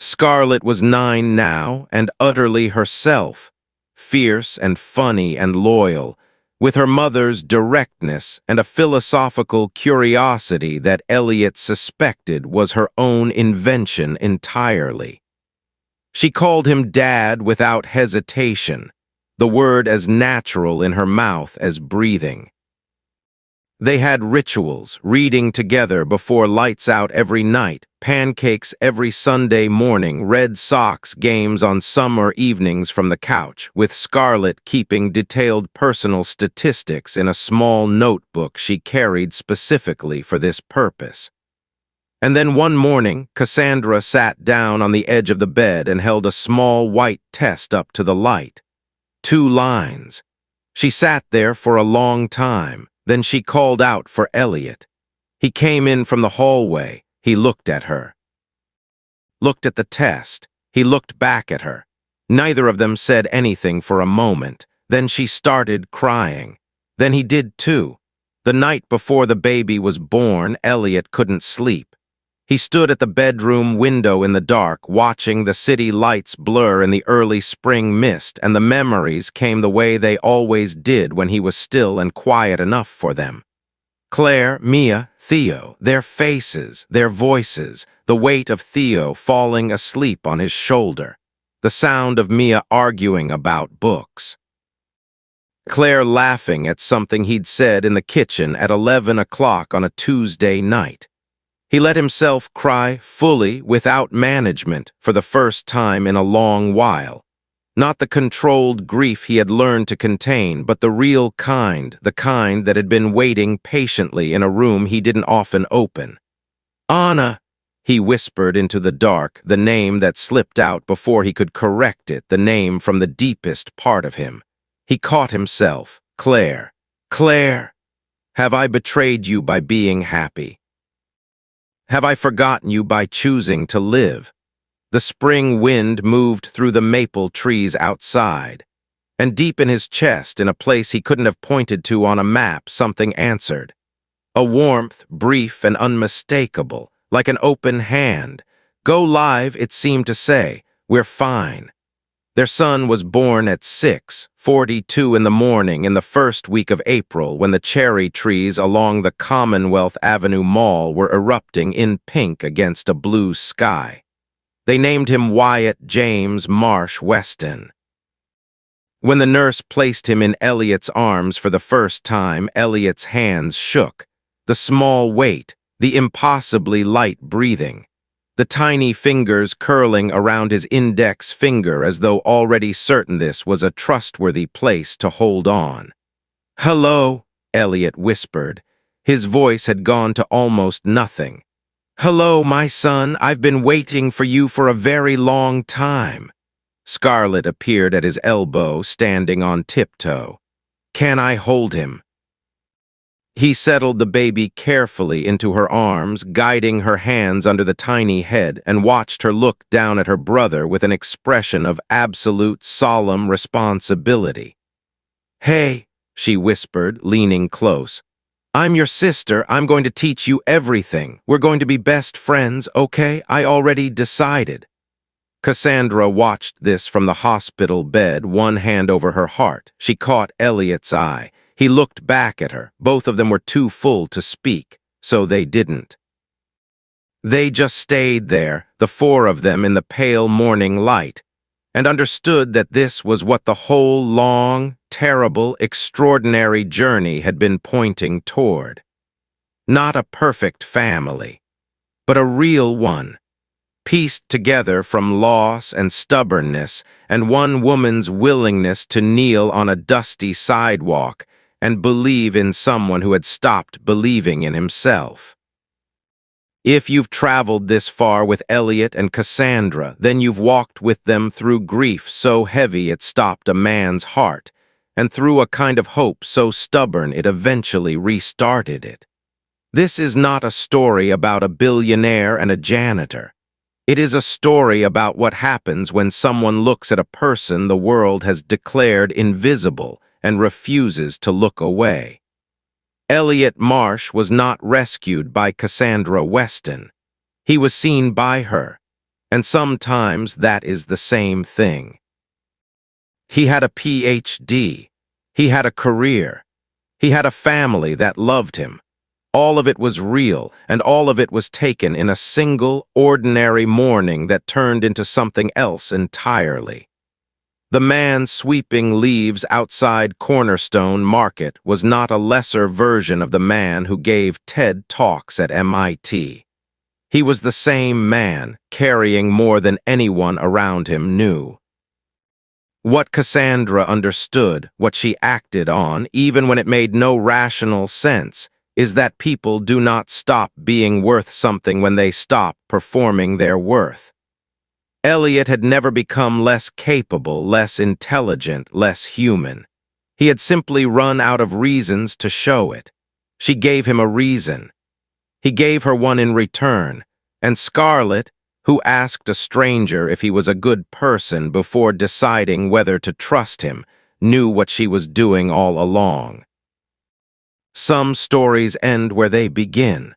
Scarlett was 9 now and utterly herself, fierce and funny and loyal, with her mother's directness and a philosophical curiosity that Elliot suspected was her own invention entirely. She called him Dad without hesitation, the word as natural in her mouth as breathing. They had rituals, reading together before lights out every night, pancakes every Sunday morning, Red Sox games on summer evenings from the couch, with Scarlett keeping detailed personal statistics in a small notebook she carried specifically for this purpose. And then one morning, Cassandra sat down on the edge of the bed and held a small white test up to the light. 2 lines. She sat there for a long time. Then she called out for Elliot. He came in from the hallway. He looked at her. Looked at the test. He looked back at her. Neither of them said anything for a moment. Then she started crying. Then he did too. The night before the baby was born, Elliot couldn't sleep. He stood at the bedroom window in the dark, watching the city lights blur in the early spring mist, and the memories came the way they always did when he was still and quiet enough for them. Claire, Mia, Theo, their faces, their voices, the weight of Theo falling asleep on his shoulder, the sound of Mia arguing about books. Claire laughing at something he'd said in the kitchen at 11 o'clock on a Tuesday night. He let himself cry fully, without management, for the first time in a long while. Not the controlled grief he had learned to contain, but the real kind, the kind that had been waiting patiently in a room he didn't often open. Anna, he whispered into the dark, the name that slipped out before he could correct it, the name from the deepest part of him. He caught himself. Claire. Claire, have I betrayed you by being happy? Have I forgotten you by choosing to live? The spring wind moved through the maple trees outside, and deep in his chest, in a place he couldn't have pointed to on a map, something answered. A warmth, brief and unmistakable, like an open hand. Go live, it seemed to say. We're fine. Their son was born at 6:42 in the morning in the first week of April, when the cherry trees along the Commonwealth Avenue Mall were erupting in pink against a blue sky. They named him Wyatt James Marsh Weston. When the nurse placed him in Elliot's arms for the first time, Elliot's hands shook. The small weight, the impossibly light breathing, the tiny fingers curling around his index finger as though already certain this was a trustworthy place to hold on. "Hello," Elliot whispered. His voice had gone to almost nothing. "Hello, my son, I've been waiting for you for a very long time." Scarlett appeared at his elbow, standing on tiptoe. "Can I hold him?" He settled the baby carefully into her arms, guiding her hands under the tiny head, and watched her look down at her brother with an expression of absolute, solemn responsibility. "Hey," she whispered, leaning close. "I'm your sister. I'm going to teach you everything. We're going to be best friends, okay? I already decided." Cassandra watched this from the hospital bed, one hand over her heart. She caught Elliot's eye. He looked back at her. Both of them were too full to speak, so they didn't. They just stayed there, the four of them in the pale morning light, and understood that this was what the whole long, terrible, extraordinary journey had been pointing toward. Not a perfect family, but a real one, pieced together from loss and stubbornness and one woman's willingness to kneel on a dusty sidewalk and believe in someone who had stopped believing in himself. If you've traveled this far with Elliot and Cassandra, then you've walked with them through grief so heavy it stopped a man's heart, and through a kind of hope so stubborn it eventually restarted it. This is not a story about a billionaire and a janitor. It is a story about what happens when someone looks at a person the world has declared invisible and refuses to look away. Elliot Marsh was not rescued by Cassandra Weston. He was seen by her, and sometimes that is the same thing. He had a PhD. He had a career. He had a family that loved him. All of it was real, and all of it was taken in a single, ordinary morning that turned into something else entirely. The man sweeping leaves outside Cornerstone Market was not a lesser version of the man who gave TED Talks at MIT. He was the same man, carrying more than anyone around him knew. What Cassandra understood, what she acted on, even when it made no rational sense, is that people do not stop being worth something when they stop performing their worth. Elliot had never become less capable, less intelligent, less human. He had simply run out of reasons to show it. She gave him a reason. He gave her one in return, and Scarlett, who asked a stranger if he was a good person before deciding whether to trust him, knew what she was doing all along. Some stories end where they begin.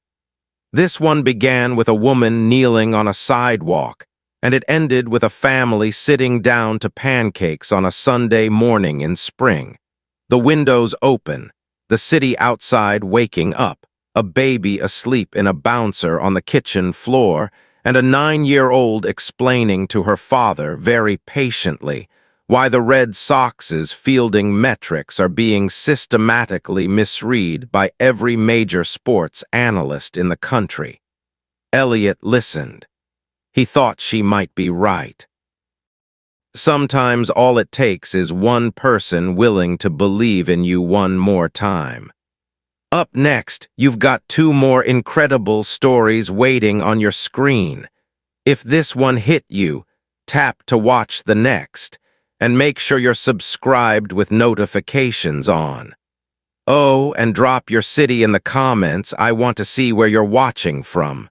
This one began with a woman kneeling on a sidewalk, and it ended with a family sitting down to pancakes on a Sunday morning in spring. The windows open, the city outside waking up, a baby asleep in a bouncer on the kitchen floor, and a 9-year-old explaining to her father very patiently why the Red Sox's fielding metrics are being systematically misread by every major sports analyst in the country. Elliot listened. He thought she might be right. Sometimes all it takes is one person willing to believe in you one more time. Up next, you've got two more incredible stories waiting on your screen. If this one hit you, tap to watch the next, and make sure you're subscribed with notifications on. Oh, and drop your city in the comments. I want to see where you're watching from.